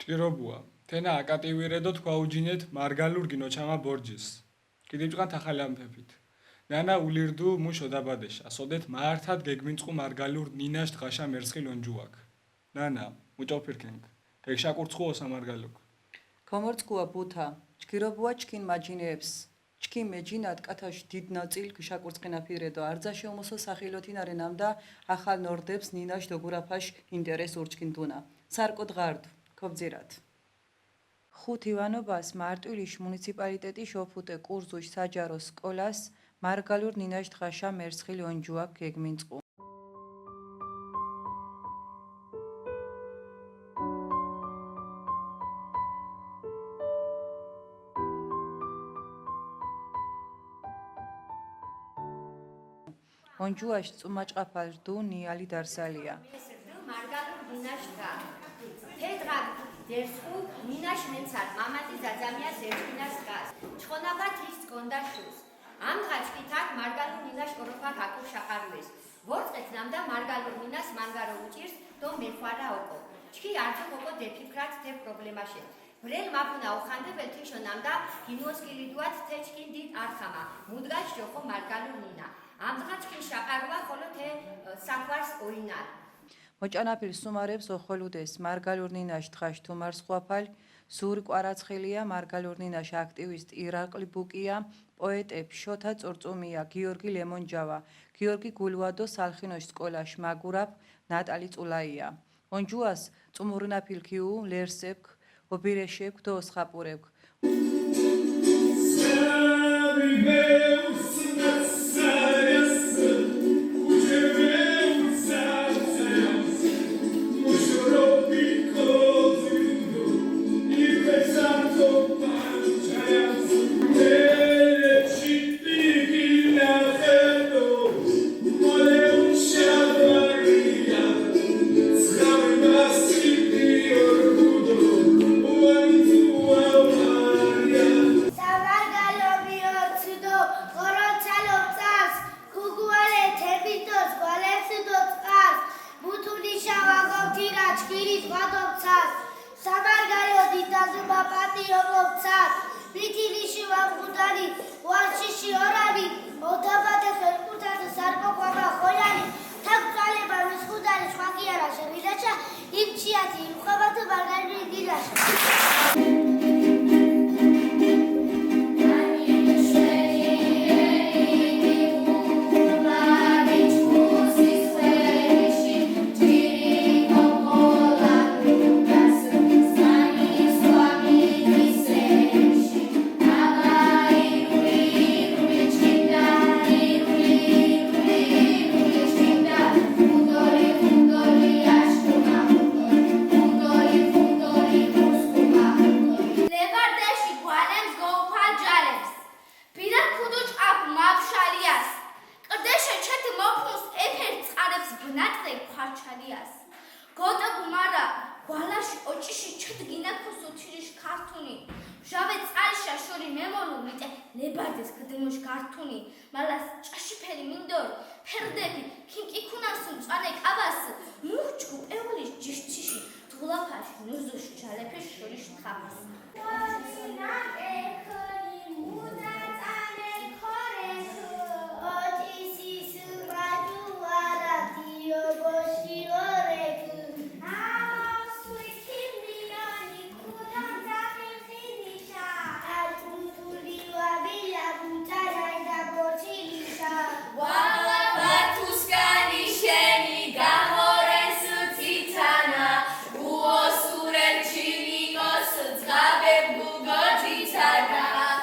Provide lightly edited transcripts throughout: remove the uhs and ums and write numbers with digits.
ჭირობუა. თენა აკატივირედო თქვა უჯინეთ მარგალურ გინოჩამა ბორჯის. კიდიბჭყან თახალამფეფით. ნანა ულირდუ მუშ ოდაბადეშა. სოდეთ მართად გეგმინწყუ მარგალურ ნინაშ დღაშა მერცხილ ონჯუაკ. ნანა, მუჭოფირქენგ. გეგშაკურცხუ ოსამარგალუკ. Komortskua buta, ჩქირობუა ჩქინ მაჯინეებს. ჩქინ მეჯინად კათაში დიდ ნაწილ გშაკურცხენა ფირედო არძაშე უმოსო სახილოთინარე ნამდა ახალ ნორდებს ნინაშ დოგურაფაშ ინტერეს ურჩქინ დუნა. სარკოდ ღარდ, ქობძირად. ხუთ ივანობას მარტვილიშ მუნიციპალიტეტი შოფუტე კურზუშ საჯარო სკოლას მარგალურ ნინაშ დღაშა მერცხილი ონჯუაკ გეგმინწყუ. ონჯუაშ წუმაჭყაფალ რდუ ნიალი დარსალია. მარგალურ ნინაშკა თედღა დერსხუ ნინაშ მენცარ მამატი ზაძამიას ერჩინას გას ჩხონაბა თის კონდაშუს ამღა ჩკითაკ მარგალურ ნინაშ ოროფა გაკურ შაყარუეს ვორწყეთ ნამდა მარგალურ ნინას მანგარო უჭირს დო მეხვარა ოკო ჩკი არძო ოკო დეფიქრათ თე პრობლემაშე ბრელ მაფუნა ოხანდებელ თიშო ნამდა გინოსკილიდუათ თე ჩკინ დიდ არხამა მუდგაშ ჯოხო მარგალურ ნინა ამღა ჩკინ შაყარუა ხოლო თე საკვარს ოინარ მოჭანაფილ სუმარებს ოხოლუდეს მარგალურ ნინაშ დღაშ თუმარს ხვაფალ სური კვარაცხელია მარგალურ ნინაშ აქტივისტ ირაკლი ბუკია პოეტებ შოთა წორწუმია გიორგი ლემონჯავა გიორგი გულვადო სალხინოშ სკოლაშ მაგურაფ ნატალი წულაია ონჯუას წუმურნაფილ ქიუ ლერსებქ ობირეშებქ დო ოსხაპურებქ Zgabe Bugatti Saga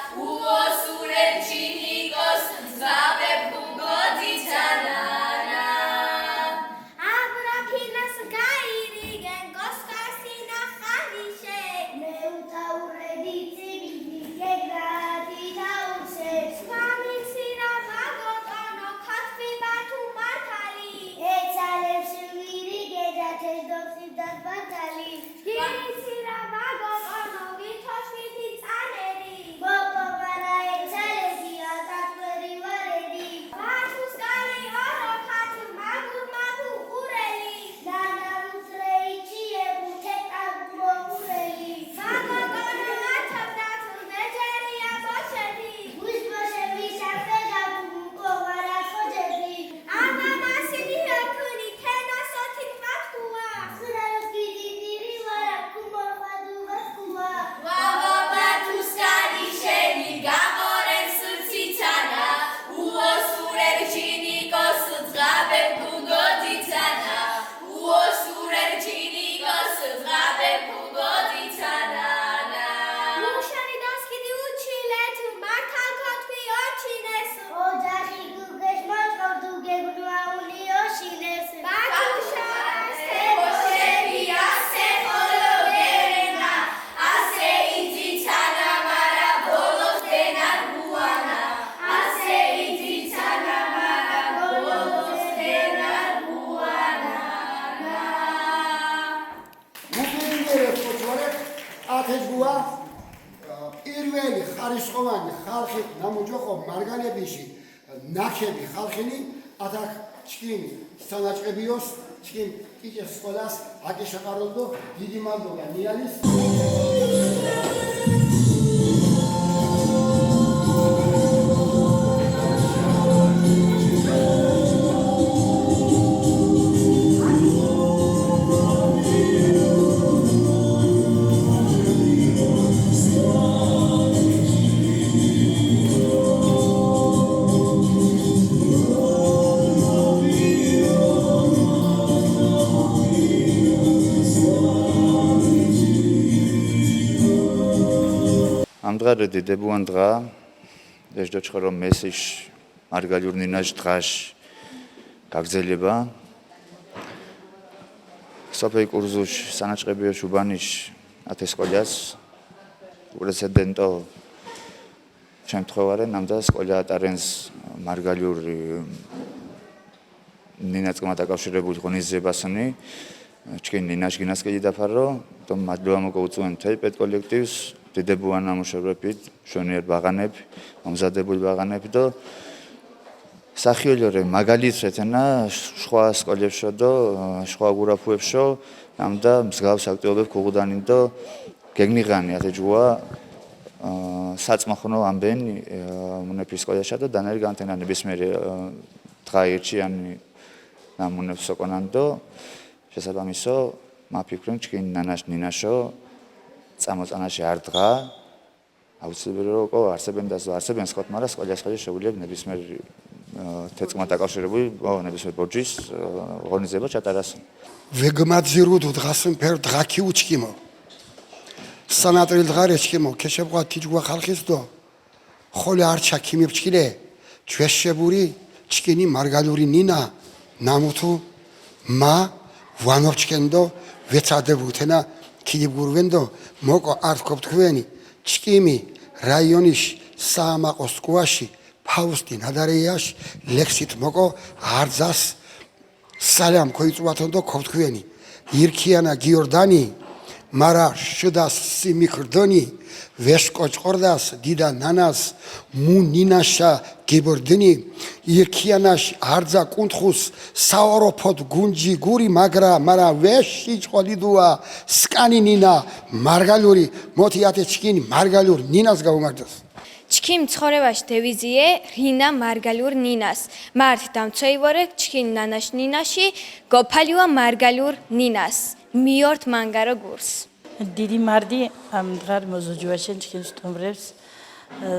სოფლიში ნახები ხალხინი ათაკ ჩკინ სანაჭყებიოს ჩკინ ტიჭეს სკოლას აკეშაყაროდო დიდი მადლობა ნიალის ამდგარი დიდებუან დღა ეშდოჩხო რომ მესიშ მარგალურ ნინაშ დღაშ გაგზელება სოფეი კურზუშ სანაჭყებიო შუბანიშ ათესკოლიას პრეცედენტო შემთხვევარე ნამდა სკოლა ატარენს მარგალურ ნინაწყმა დაკავშირებული ღონისძიებასნი ჩკინ ნინაშ გინასკედი დაფარო თომ მადლობა მოგუწვენ თელ პედ კოლექტივს დიდებუან ამუშავებებით შვენიერ ბაღანები მომზადებული ბაღანები და სახიოლორე მაგალითრეთენა სხვა სკოლებშო და სხვა გურაფუებშო ამდა მსგავს აქტივობებ ქუღუდანი და გეგნიღანი ათეჯუა საწმახნო ამბენ მონეფის სკოლაშა და დანერი განთენა ნებისმიერი დღა ერთიანი ნამუნებს ოკონან და შესაბამისო მაფიქრენ ჩკინ ნანაშ ნინაშო წამოწანაში არ დღა აუცილებელი რომ არსებენ და არსებენ სკოთ მაგრამ სკოლა შეუძლია ნებისმიერ თეწმად დაკავშირებული ნებისმიერ ბორჯის ღონისძიება ჩატარას ვეგმაძირუდ დღასენ ფერ დღაკი უჩკიმო სანატრილ დღარეჩკიმო ქეშებყვა თიჯგვა ხალხის დო ხოლე არჩა ქიმიფჩკილე ჩვეშებური ჩკინი მარგალური ნინა ნამუთუ მა ვანორჩკენდო ვეცადებუთენა ქიდიბურვენდო მოკო არქობ თქვენი ჩკიმი რაიონის საამაყო სკუაში ფაუსტი ნადარეიაში ლექსით მოკო არძას სალამ ქოიწვათონდო ქობ თქვენი ირქიანა გიორდანი მარა შუდას სიმიქრდონი ვესკოჭყორდას დიდა ნანას მუ ნინაშა გიბორდნი ირქიანაშ არძა კუნთხუს საოროფოდ გუნჯი გური მაგრა მარა ვეში ჭყოლიდუა სკანი ნინა მარგალური მოთიათე ჩკინი მარგალურ ნინას გაუმარჯოს ჩქიმ ცხოვრებაში დევიზიე რინა მარგალურ ნინას მართ დამცოივორე ჩქინ ნანაშ ნინაში გოფალივა მარგალურ ნინას მიორთ მანგარო გურს დიდი მარდი ამ დღარ მოზოჯუაშენ ჩქინ სტუმრებს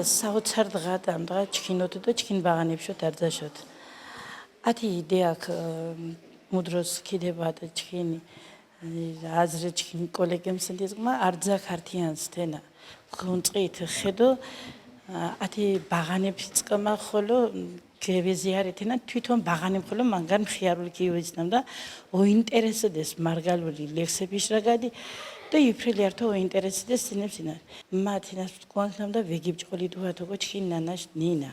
საოცარ დღად ამ დღა ჩქინოთ და ჩქინ ბაღანებშოთ არძაშოთ ათი იდეაქ მუდროს კიდება და ჩქინი აზრე ჩქინ კოლეგემს დიზგმა არძა ქართიანს თენა გუნწყით ხედო ათი ბაღანებს წკმა ხოლო გევეზიარეთენა თვითონ ბაღანებ ხოლო მანგან მხიარული კივიცნამ და ოინტერესდეს მარგალური ლექსების რაგადი და იფრილი ართო ოინტერესდეს სინებსინა მათინას კონსამ და ვეგიბჭყოლი დუათოგო ჩქინ ნანაშ ნინა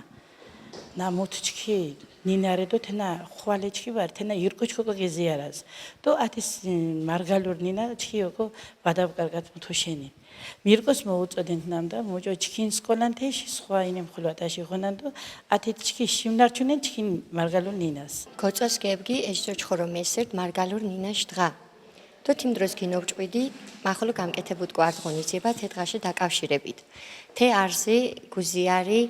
ნამოთჩქი ნინარედო თენა ხვალეჩქი ვარ თენა ირკოჩქო გეზიარას და ათის მარგალურ ნინა ჩქიოკო ბადავკარგად მთოშენი მირკოს მოუწოდენ ნამდა მოჯო ჩქინ სკოლანთეში სხვა ინემ ხოლვატაში ღონან და ათი ჩქი შიმნარჩუნენ ჩქინ მარგალურ ნინას გოწოს გებგი ეშჯოჩხორო მესერთ მარგალურ ნინაშ დღა და თიმ დროს გინოვჭყვიდი მახოლო გამკეთებუდ კვარტ ღონისძიება თე დღაში დაკავშირებით თე არზე გუზიარი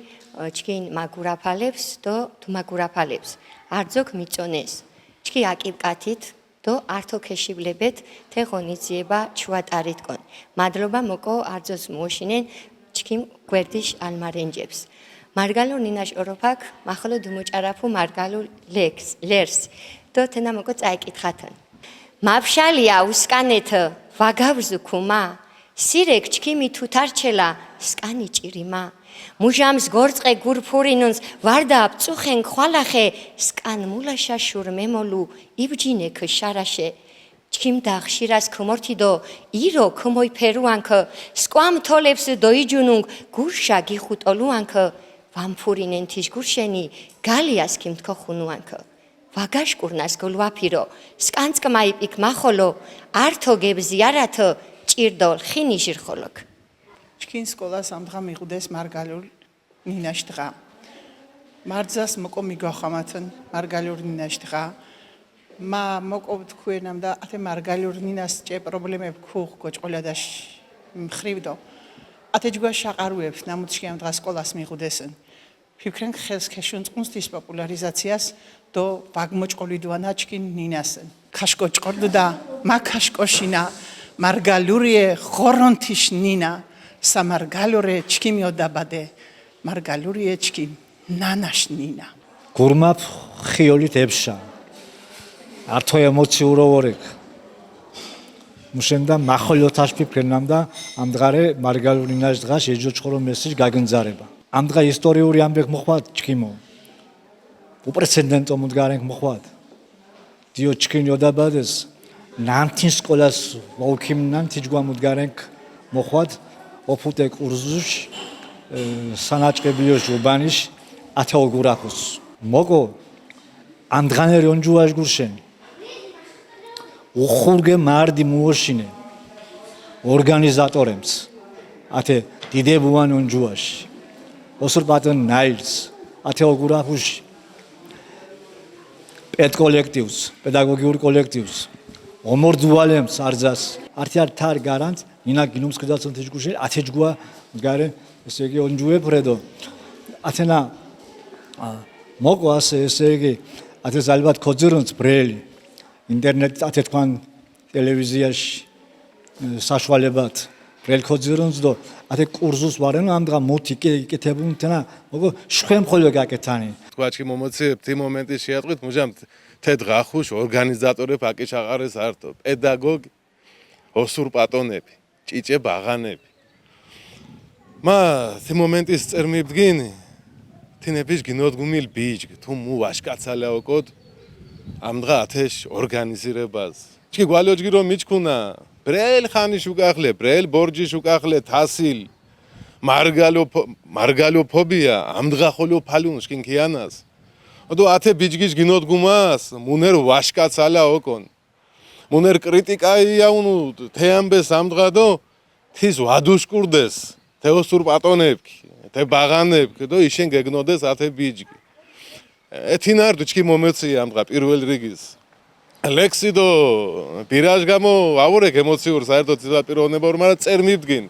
ჩქინ მაგურაფალებს და თუმაგურაფალებს არძოქ მიწონეს ჩქი აკიბკათით და ართო ქეშიბლებეთ თე ღონისძიება ჩუატარითკონ მადლობა მოკო არძოს მოშინენ ჩქიმ გვერდიშ ალმარენჯებს მარგალურ ნინაშ ოროფაკ მახოლო დუმოჭარაფუ მარგალურ ლერს და თენა მოკო წაიკითხათან მაფშალია უსკანეთ ვაგავზუ ქუმა სირეკ ჩქიმი თუთარჩელა სკანი ჭირიმა მუჟამს გორწყე გურფურინუნს ვარდა წუხენ ხვალახე სკან მულაშა შურმემოლუ იბჯინე ქშარაშე ჩქიმ დახშირას ქმორთიდო ირო ქმოი ფერუანქ სკვამ თოლებს დოიჯუნუნგ გურშა გიხუტოლუანქ ვამფურინენ თიშ გურშენი გალიას ქიმთქო ხუნუანქ ვაგაშკურნას გოლვაფირო სკანცკმაიპიკ მახოლო ართო გებზიარათ ჭირდოლ ხინიშირხოლოკ ჩქინ სკოლას ამ დღა მიღუდეს მარგალურ ნინაშ დღა მარძას მოკო მიგახამათან მარგალურნინაშ დღა მა მოკო თქვენამ და ათე მარგალურნინას ჭე პრობლემებ ქუღ გოჭყოლადაშ მხრივდო ათე ჯგვა შაყარუებს ნამუჩი ამ დღას სკოლას მიღუდესენ ფიქრენ ხელს ქეშუნწყუნსტის პოპულარიზაციას დო ვაგმოჭყოლიდუანა ჩკინ ნინასენ ქაშკოჭყორდ და მა ქაშკოშინა მარგალურიე ხორონთიშ ნინა სამარგალურე ჩკიმიო დაბადე მარგალურიე ჩკიმ ნანაშ ნინა გურმაფ ხიოლით ებშა ართო ემოციურო ვორეკ მუშენდა მახოლოთაშ ფიქრენამ და ამ დღარე მარგალურინაშ დღა შეჯოჭხორო მესიჯ გაგნზარება ამ დღა ისტორიული ამბექ მოხვათ ჩკიმო უპრეცედენტო მუდგარენკ მოხვათ დიო ჩკინიო დაბადეს ნანთინ სკოლას ვოლქიმნან თიჯგვა მუდგარენკ მოხვათ ოფუტე კურზუშ სანაჭყებიოშ უბანიშ ათეოგურაფოს მოგო ამ დღანერიონჯუაშ გურშენ უხურგე მარდი მუოშინე ორგანიზატორებს ათე დიდებუან უნჯუაშ ოსურბატონ ნაილს ათეოგურაფუш პედ კოლექტივს პედაგოგიური კოლექტივს ომორდუალემს არძას ართიართარ გარანტ ნინა გინუმს კდაცონ თიჯგუშე ათეჯგვა გარე ესე იგი უნჯუე ფრედო ათენა მოგო ასე ესე იგი ათეს ალბათ ქოძირუნს ბრელი ინტერნეტ ათეთქვან ტელევიზიაში საშუალებად ბრელ ქოძირუნს და ათე კურსუს ვარენ ამ დღა მოთი კეთებუნ თენა მოგო შხემ ხოლო გაკეთანი თქვაჩი მომოციებ თი მომენტი შეატყვით მუჟამ თე დღახუშ ორგანიზატორებ აკი ჩაყარეს არტო პედაგოგი ოსურპატონები ჭიჭე ბაღანები მა თი მომენტის წერმიბდგინი თინეფიშ გინოდგუმილ ბიჯ თუ მუ ვაშკაცალაოკოდ ამ დღა ათეშ ორგანიზირებას ჩი გვალოჯგი რომ მიჩქუნა ბრელ ხანიშ უკახლე ბრელ ბორჯიშ უკახლე თასილ მარგალოფობია ამ დღა ხოლო ფალუნ შკინქიანას ოდო ათე ბიჯგიშ გინოდგუმას მუნერ ვაშკაცალაოკონ მუნერ კრიტიკაიაუნუ თეამბეს ამ დღა დო თის ვადუშკურდეს თეოსურპატონებკი თე ბაღანებკი დო იშენ გეგნოდეს ათე ბიჯგი ეთინარდუ ჩკი მომეცია ამ დღა პირველ რიგის ლექსი დო ბირაჟ გამო ავორეკ ემოციურ საერთოდ პიროვნება რომ არა წერმიბდგინ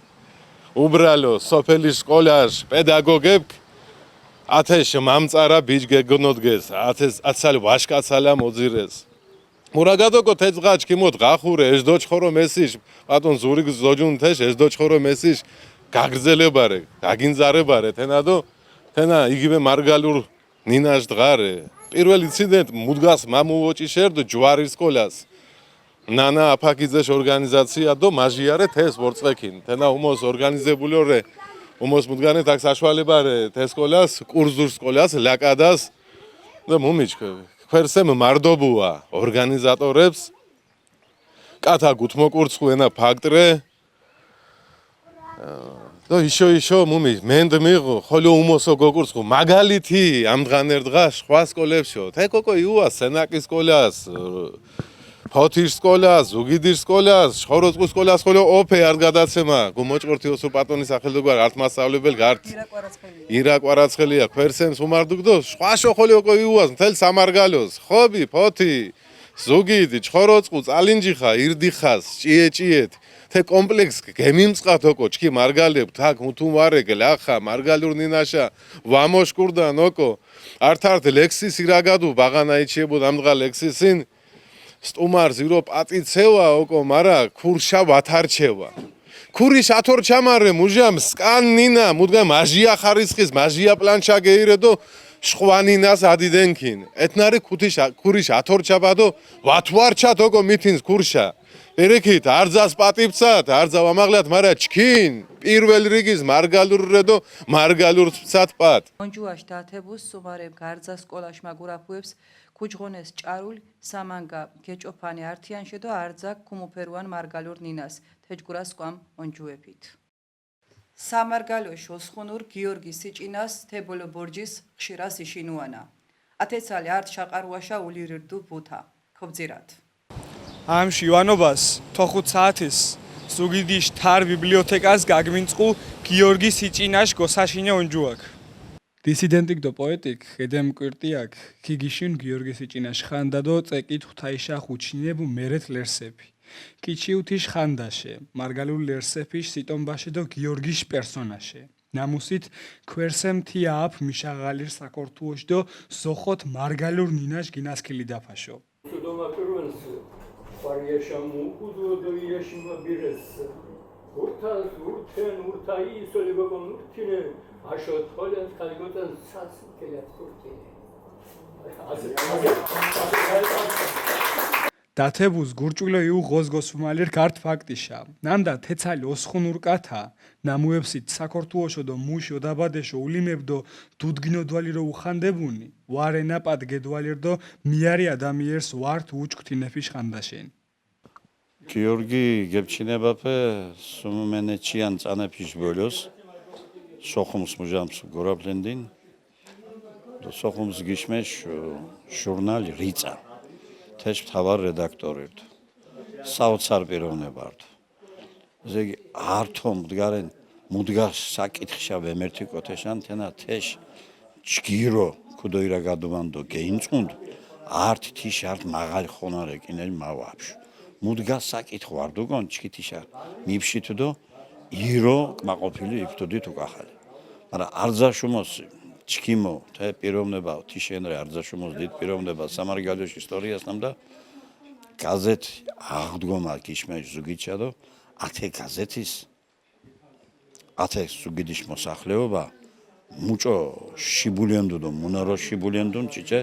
უბრალო სოფელის სკოლას პედაგოგებ ათეშ მამწარა ბიჯ გეგნოდგეს ათეს აცალ ვაშკაცალა მოძირეს მურაგადოკო თეძღა ჩკი მოდ ღახურე ეს დოჩხორო მესიშ ბატონ ზურიგ ზოჯუნ თეშ ეს დოჩხორო მესიშ გაგრძელებარე გაგინზარებარე თენადო თენა იგივე მარგალურ ნინაშ დღარე პირველ ინციდენტ მუდგას მამუოჭი შერდ ჯვარის სკოლას ნანა აფაკიძეშ ორგანიზაცია დო მაჟიარე თეს ვორწყექინ თენა უმოს ორგანიზებულიორე უმოს მუდგანე თაკ საშუალებარე თეს სკოლას კურსურ სკოლას ლაკადას და მუმიჩქე ქვერსემ მარდობუა ორგანიზატორებს კათა გუთმოკურცხუენა ფაქტრე და იშო მუმი მენდ მიღო ხოლო უმოსო გოგურცხუ მაგალითი ამ დღანერ დღა სხვა სკოლებშო თე კოკო იუა სენაკის სკოლას ფოთის სკოლას ზუგიდის სკოლას შხოროწყუს სკოლას ხოლო ოფე არ გადაცემა გუმოჭყორთი ოსურპატონის სახელდოგვარ ართ მასწავლებელ გართ ირაკვარაცხელია ქვერსენს უმარდუგდო სხვაშო ხოლო კო იუას მთელ სამარგალოს ხობი ფოთი ზუგიდი შხოროწყუ წალინჯიხა ირდიხას ჭიეჭიეთ თე კომპლექს გემიმწყათ ოკო ჩკი მარგალებ თაკ მუთუმარეგ ლახა მარგალურნინაშა ვამოშკურდან ოკო ართართ ლექსის ირაგადუ ბაღანაიჩიებოდ ამ დღა ლექსისინ სტუმარ ზირო პატიცევა ოკო მარა ქურშა ვათარჩევა ქურიშ ათორჩამარე მუჟამ სკანნინა მუდგა მაჟია ხარისხის მაჟია პლანჩა გეირედო შვანინას ადიდენქინ ეთნარი ქურიშ ათორჩაბადო ვათვარჩათ ოკო მითინს ქურშა ერეკით არძას პატიფცათ არძა ვამაღლათ მარა ჩქინ პირველ რიგის მარგალურრედო მარგალურცათ პატონჯუაშ დათებუს სუმარებ გარძა სკოლაშ მაგურაფუებს ქუჯღონეს ჭარულ სამანგა გეჭოფანი ართიანშე და არძა ქუმუფერუან მარგალურ ნინას თეჯგურას ყვამონჯუეფით სამარგალოშ ოსხუნურ გიორგი სიჭინას თებოლო ბორჯის ხშირას იშინუანა ათეცალი ართ შაყარუაშა ულირირდუ ბუთა ქობძირათ ამში ივანობას თოხუთ საათის ზუგიდიშ თარ ბიბლიოთეკას გაგმინწყუ გიორგი სიჭინაშ გოსაშინეონჯუაკ დისიდენტიკ დო პოეტიკ ედემკვირტიაკ ქიგიშინ გიორგისი ჭინაშ ხანდადო წეკით ხთაიშა ხუჩინებუ მერეთ ლერსეფი კიჩიუთიშ ხანდაშე მარგალულ ლერსეფიშ სიტომბაშე დო გიორგიშ პერსონაშე ნამუსით ქვერსემთი აფ მიშაღალირ საკორთუოშ დო სოხოთ მარგალურ ნინაშ გინასკილი დაფაშო Doamna Pervens, pariașam ucudu do ieșima bires. Urtai, solibabam urtine, așa tolen calgotan sas kelet kurtine. დათებუს გურჭულო იუ ღოზგოსუმალირ ქართ ფაქტიშა ნამდა თეცალი ოსხუნურ კათა ნამუებსით საქორთუოშო დო მუშო დაბადეშო ულიმებდო დუდგინოდვალირო უხანდებუნი ვარენა პადგედვალირდო მიარი ადამიანს ვართ უჩქთინეფიშ ხანდაშენ გიორგი გებჩინებაფე სუმენეჩიან წანეფიშ ბოლოს სოხუმს მუჟამს გორაბლენდინ სოხუმს გიშმეშ ჟურნალი რიცა თეშ მთავარ რედაქტორირდ საოცარ პიროვნებარდ ზეგი ართო მდგარენ მუდგას საკითხშა ვემერთი კოთეშან თენა თეშ ჯგირო ქუდოირა გადუმანდო გეინწუნდ არტ თიშ არტ მაღალი ხონარე კინელ მავაფშ მუდგას საკითხ ვარდუგონ ჩკითიშა მიფშითდო ირო კმაყოფილი იფტოდი თუ კახალი მაგრამ არძაშუმოს ჩქიმო թե პიროვნება თიშენრე არძაშუმოს დიდ პიროვნება სამარგალოშ ისტორიას ნამდა გაზეთ აღდგომა გიშმეშ ზუგიჩადო ათე გაზეთის ათე ზუგიდიშ მოსახლეობა მუჭო შიბულენდუ დო მუნარო შიბულენდუ ჭიჭე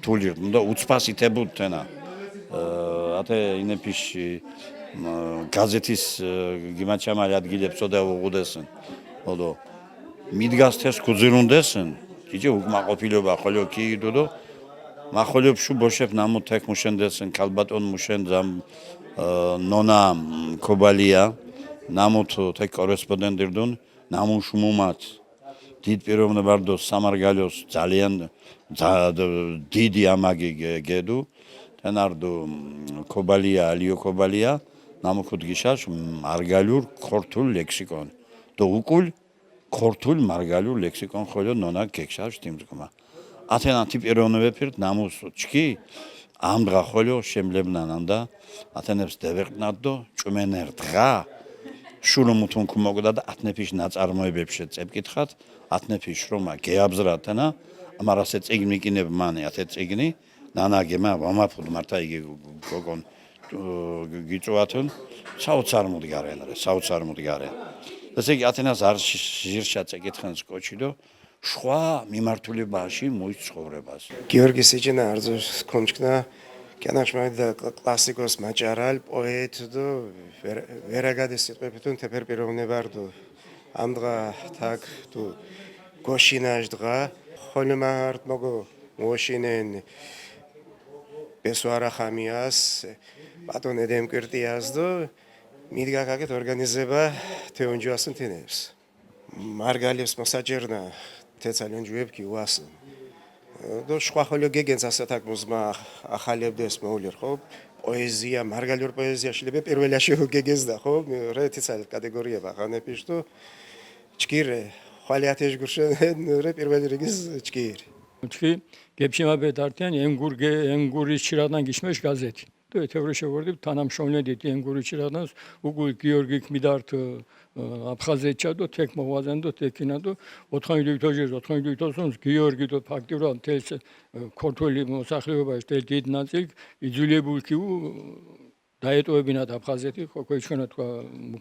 თულირდუ და უცფასითებუდ თენა ათე ინეფიშ გაზეთის გიმაჩამალი ადგილებს ოდა უღუდესენ ოდო მიდგას თეს კუძირუნდესენ ჭიჭე უკმაყოფილება ხოლო კიდო დო მახოლებს ბოშებ ნამო თეკ მუშენდესენ ქალბატონ მუშენძამ ნონა კობალია ნამოთო თეკ კორესპონდენტირდუნ ნამუშმუმათ დიდ პიროვნებარდო სამარგალოს ძალიან დიდი ამაგი გედუ თენარდო კობალია ალიო კობალია ნამოქუდგიშაშ მარგალურ ქორთულ ლექსიკონ დო უკულ ქორთულ მარგალურ ლექსიკონ ხოლო ნონა გეკშაშ თიმზგმა ათენა ტიპიროვნებებირთ ნამუსჩკი ამდღა ხოლო შემლებნანანდა ათენებს დევეყნადო ჭმენერ დღა შულომუთუნ კუმოგდა და ათნეფიშ ნაწარმოებებში წებკითხათ ათნეფიშ რომა გეაბზრათენა ამარასე წიგნი კინებ მანე ათე წიგნი ნანაგემა ვამაფუდ მართა იგი გოგონ გიწვათონ საოცარ მოდგარენ რა საოცარ მოდგარენ ესე იგი ათენას არ ჟირშა წეკითხენს კოჩიდო შხვა მიმართულებაში მოიცხოვრებას გიორგი სიჯენა არძოს კონჩკნა კანაშმადა კლასიკოს მაჭარალ პოეტ დო ვერაგადეს სიტყვებითუნ თეფერ პიროვნებარდო ამდღა თაკ თუ გოშინაშ დღა ხოლმართ მოგო მოშინენ ბესვარა ხამიას ბატონ ედემკვირტიას დო მიდგა კაკეთ ორგანიზება თეონჯუასუნ თენებს მარგალებს მოსაჯერნა თეცალენ ჯუებკი უასუნ დო შხვა ხოლო გეგენს ასათაკ მუზმა ახალებდეს მოულერ ხო პოეზია მარგალურ პოეზია შეიძლება პირველაში გეგენს და ხო რე თეცალ კატეგორია ვაღანეპიშ თუ ჩკირე ხვალიათეშ გურშენ რე პირველი რიგის ჩკირი ჩკი გებშემაბე დარტიან ენგურის ჩირადან გიშმეშ გაზეთი то ეთევრეშე ვორდი თანამშრომლები ენგურის ჩირადანს უგულ გიორგი მიდართ აფხაზეთსა და თეკ მოვაზენდო თეკინადო 4 თოჯერს გიორგი და ფაქტიურად თელს ქორთული მოსახლეობაში თელ დიდ ნაწილ იძულებულკი დაეტოვებინათ აფხაზეთი ხო ქოიჩქონა თქვა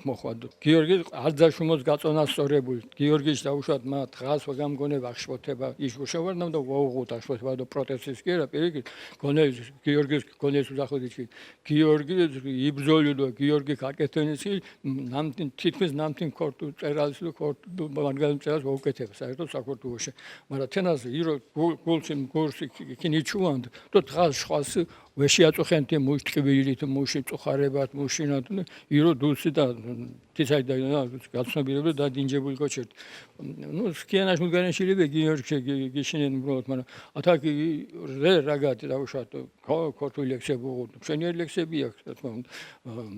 მოხვადო გიორგი არძაშუმოს გაწონასწორებული გიორგის დაუშვათ მა დღას ვაგამგონე ვახშფოთება იშუშევარნამ და ვაუღოთ ახშფოთება და პროტესტის კერა პირიქით გონეს გიორგის გონეს უზახოდიჩი გიორგი იბრძოლი და გიორგი კაკეთენისი ნამთინ თითქმის ნამთინ ქორტუ წერალს და ქორტუ მარგალ წერალს ვაუკეთება საერთოდ საქართველოში მაგრამ თენას ირო გულცი გურსი კინიჩუანდ და დღას შვას ვეშიაწუხენთი მუშტკბილით მუში წუხარებათ მუშინათ ირო დუსი და თიცაი და გაცნობიერება და დინჯებული კოჩერტ ნუ სკიანაშ მუგანეშილები გიორგი გიშინენ უბრალოდ მაგრამ ათაკი რე რაგათი დაუშვათ ქორთული ლექსები უღუდ მშვენიერი ლექსები აქვს რა თქმა უნდა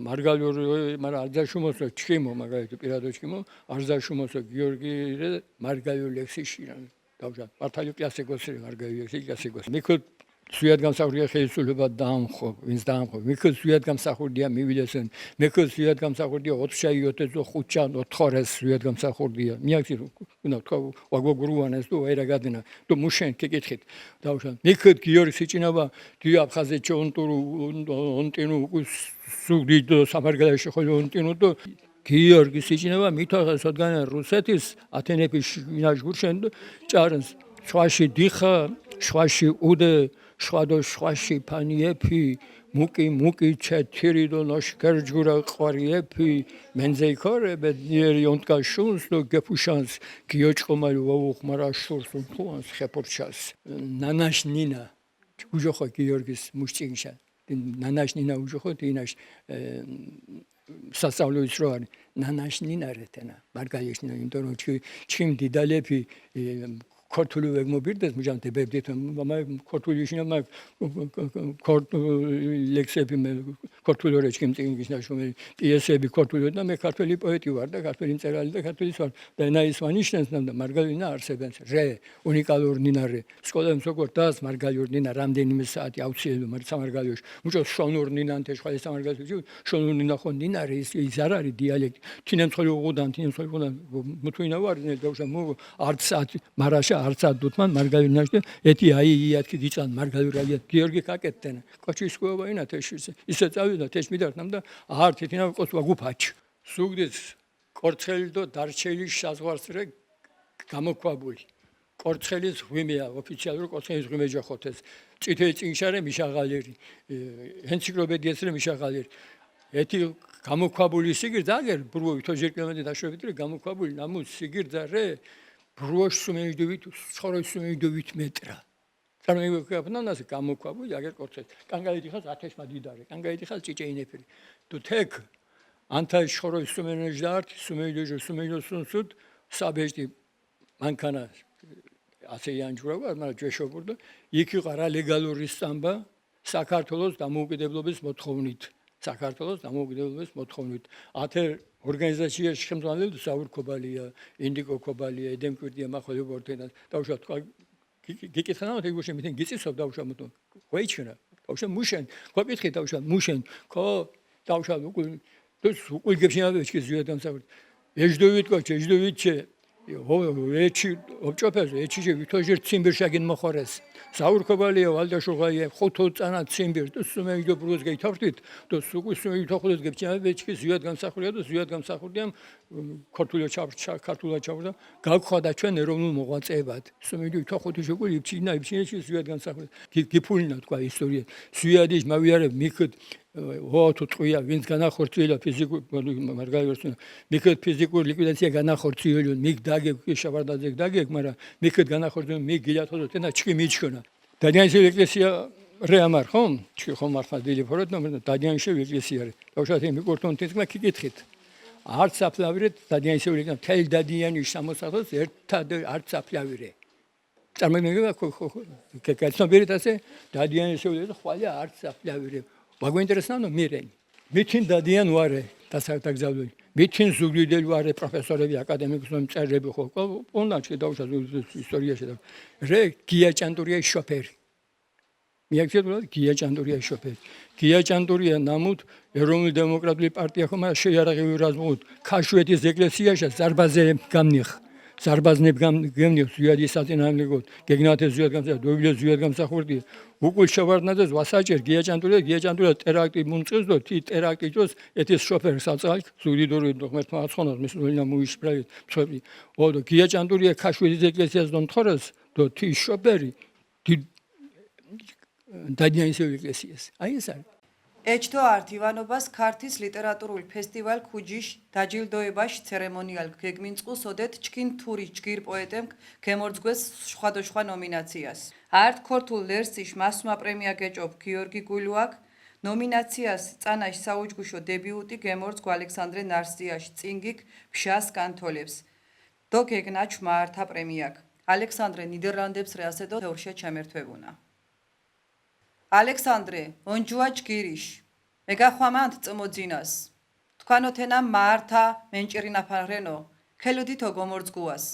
მარგალურ მაგრამ არძაშუმოსო ჩქიმო მაგალითად პირადო ჩქიმო არძაშუმოსო გიორგი რე მარგალურ ლექსიში დავშა მართალი კლასიკოსი მარგალურია კლასიკოსი მიქო სუიად გამსახურდია ხელისუფლება დაამხო ვინც დაამხო მიქო სუიად გამსახურდია მივიდესენ მიქო სუიად გამსახურდია 4-5 4-4 სუიად გამსახურდია მიაქცი უნდა თქვა ვაგოგრუანეს თუ აირაგადნა თუ მუშენ კიკითხით დავშა მიქო გიორგი სიჭინობა დი აფხაზეთში ონტინუ სუგდი სამარგალაში ხოლო ონტინუ თუ გიორგი სიჭინობა მithაღა სადგან რუსეთის ათენეფის ვინაჟგურშენ ჭარნს შვაში დიხა შვაში უდე შვადო შვაში ფანიეფი მუკი ჩეთირი დო ნოშკერჯურა ყვარიეფი მენზეიქორებე ნიერი ონტკა შუნს დო გეფუშანს გიოჭყომალი ვაუხმარა შურს უხუანს ხეპორჩას ნანაშ ნინა უჯოხო გიორგის მუშჭინშა ნანაშ ნინა უჯოხო დინაშ სასწავლებლის რო არის ნანაშ ნინა რეთენა მარგალიშ ნინა ინტორო ჩიმ დიდალეფი ქორთული ვეგმობირდეს მუჯამ დებებდით მამა ქორთული შინა ლექსები მე ქორთული რეჩკიმ წინგის ნაშრომი პიესები ქორთული და მე ქართველი პოეტი ვარ და ქართველი მწერალი და ქართველი ვარ და ნაის ვანიშნეს და მარგალინა არსებენს რე უნიკალური ნინარე სკოლამ სოგორ დას მარგალიური ნინა რამდენიმე საათი აუცილებლად მაგრამ სამარგალიაში მუჭო შონურ ნინანტე შხალი სამარგალიაში შონურ ნინა ხო ნინარე ის არ არის დიალექტი თინემ ხოლო უღუდან მუთუინა ვარ დავშა მუ არც საათი მარაშა არცა დუთმან მარგალინაშტე ეთი აი იათკი დიჭან მარგალურალია გიორგი კაკეთთენა კოჩი სკოვა ინა თეშის ისე წავიდა თეშ მიდართნამ და ართი თინა ყოს ვაგუფაჩ სუგდეს კორცხელი და დარჩელი შაზღვარსრე გამოქვაბული კორცხელის ღვიმეა ოფიციალური კორცხელის ღვიმე ჯახოთეს წითელი წინშარე მიშაღალერი ენციკლოპედიასრე მიშაღალერი ეთი გამოქვაბული სიგირდა აგერ ბრუო თოჯერკლემედი დაშვებითი გამოქვაბული ნამუს სიგირდა რე ბრუოშ სუმეიდოვით ცხოვროსუმეიდოვით მეტრა წარმოიდგინე გამოქვაბული აგერ კორცხელი კანგაიდი ხალ 1000 მადიდარე კანგაიდი ხალ ჭიჭეინეფერი თუ თეკ ანთა ცხოვროსუმენეჯ და არტ სუმეიდოჯ სუმეიდოსუნსუდ საბეჯდი მანქანა ასე იანჯურა მაგრამ ჯეშობურდა იქ იყარა ლეგალური სტამბა საქართველოს დამოუკიდებლობის მოთხოვნით საქართველოს დამოუკიდებლობის მოთხოვნით ათე ორგანიზაციაში ხელმძღვანელი საურ ქობალია ინდიკო ქობალია ედემკვირდია მახოლე ბორტენას დავშა თქვა გიკითხა და ეგ შენ მითენ გიწისობ დავშა მუთო ვეიჩნა დავშა მუშენ გაკითხე დავშა მუშენ ხო დავშა უკვე გებშინა ვეჩკი ზიადამ საურ ეჯდოვით კო ეჯდოვიტჩე ეჩი ობჭოფეს ეჩიჯე ვითოჟერ ციმბირშაგინ მოხორეს საურქობალია ვალდაშუღაია ხუთო წანა ციმბირ და სუმეიდო ბრუზ გაითავთით და სუყვი სუმეიდო ხოლოს გებჭინა ვეჩკი ზიად გამსახურია და ზიად გამსახურდიამ ქართულა ჩავრდა გაგხვდა ჩვენ ეროვნულ მოღვაწეებად სუმეიდო თოხოთი შეგული იფჩინა ზიად გამსახურდა გიფულინა თქვა ისტორია ზიადის მავიარე მიქეთ ო თუ ტყუია ვინც განახორციელა ფიზიკური მარგალურს მიქეთ ფიზიკური ლიკვიდაცია განახორციელა მიგ დაგეგ შაბარდაძე დაგეგ მაგრამ მიქეთ განახორციელა მიგ გილათო და ჩკი მიჩქონა დადიანის ეკლესია რეამარ ხომ ჩკი ხომ მართლა დილიფოროთ და დადიანის ეკლესია დავშათი მიკორტონ თითქმა კიკითხით არც აფლავირე დადიანის ეკლესია თელ დადიანის სამოსახლოს ერთად არც აფლავირე წარმოიდგინე კაცნობიერად ასე დადიანის ეკლესია ხვალე არც აფლავირე ვაგვინტერესნანო მირენ მითინ დადიან ვარე დასაგზავნილი მითინ ზუგდიდელი ვარე პროფესორები აკადემიკოსები მწერლები ხო პონდაჩი დავშა ისტორიაში და რე გია ჭანდურია შოფერი მიაქცია გია ჭანდურია შოფერი გია ჭანდურია ნამუთ ეროვნული დემოკრატიული პარტია ხომ შეიარაღები რაზმოთ ქაშვეთის ეკლესიაში ზარბაზე გამნიხ ზარბაზნებ გემნიხ ზიადის საწინააღმდეგოდ გეგნათეს ზიად გამსახურდია დოვილე ზიად გამსახურდია უკულ შევარდნაძეს ვასაჭერ გია ჭანდურია ტერაქტი მუნწეს და თი ტერაქტი ჯოს ეთის შოფერი საწალ ზუდიდორი ღმერთმა აცხონოს მის ნოლინა მოიშპრალი მსხვერპლი ოდო გია ჭანდურია ქაშვეთის ეკლესიას დონთხორეს და თი შოფერი დადიანის ეკლესიას აი ეს არის ეჩთო არტ ივანობას ქართის ლიტერატურული ფესტივალ ქუჯიშ დაჯილდოებაშ ცერემონიალ გეგმინწყუს ოდეთ ჩქინ თური ჯგირ პოეტემ გემორძგვეს სხვადასხვა ნომინაციას არტ ქორთულ ლერსიშ მასმა პრემია გეჭობ გიორგი გულუაკ ნომინაციას წანაშ საუჯგუშო დებიუტი გემორძგ ალექსანდრე ნარსიაშ წინგიკ ფშას კანთოლებს დო გეგნაჩ მართა პრემიაკ ალექსანდრე ნიდერლანდებს რეასედო თეორშა ჩამერთვებუნა ალექსანდრე ონჯუა ჯგირიშ მეგახვამანთ წმოძინას თქვანოთენა მართა მენჭირინაფარენო ქელოდითო გომორძგუას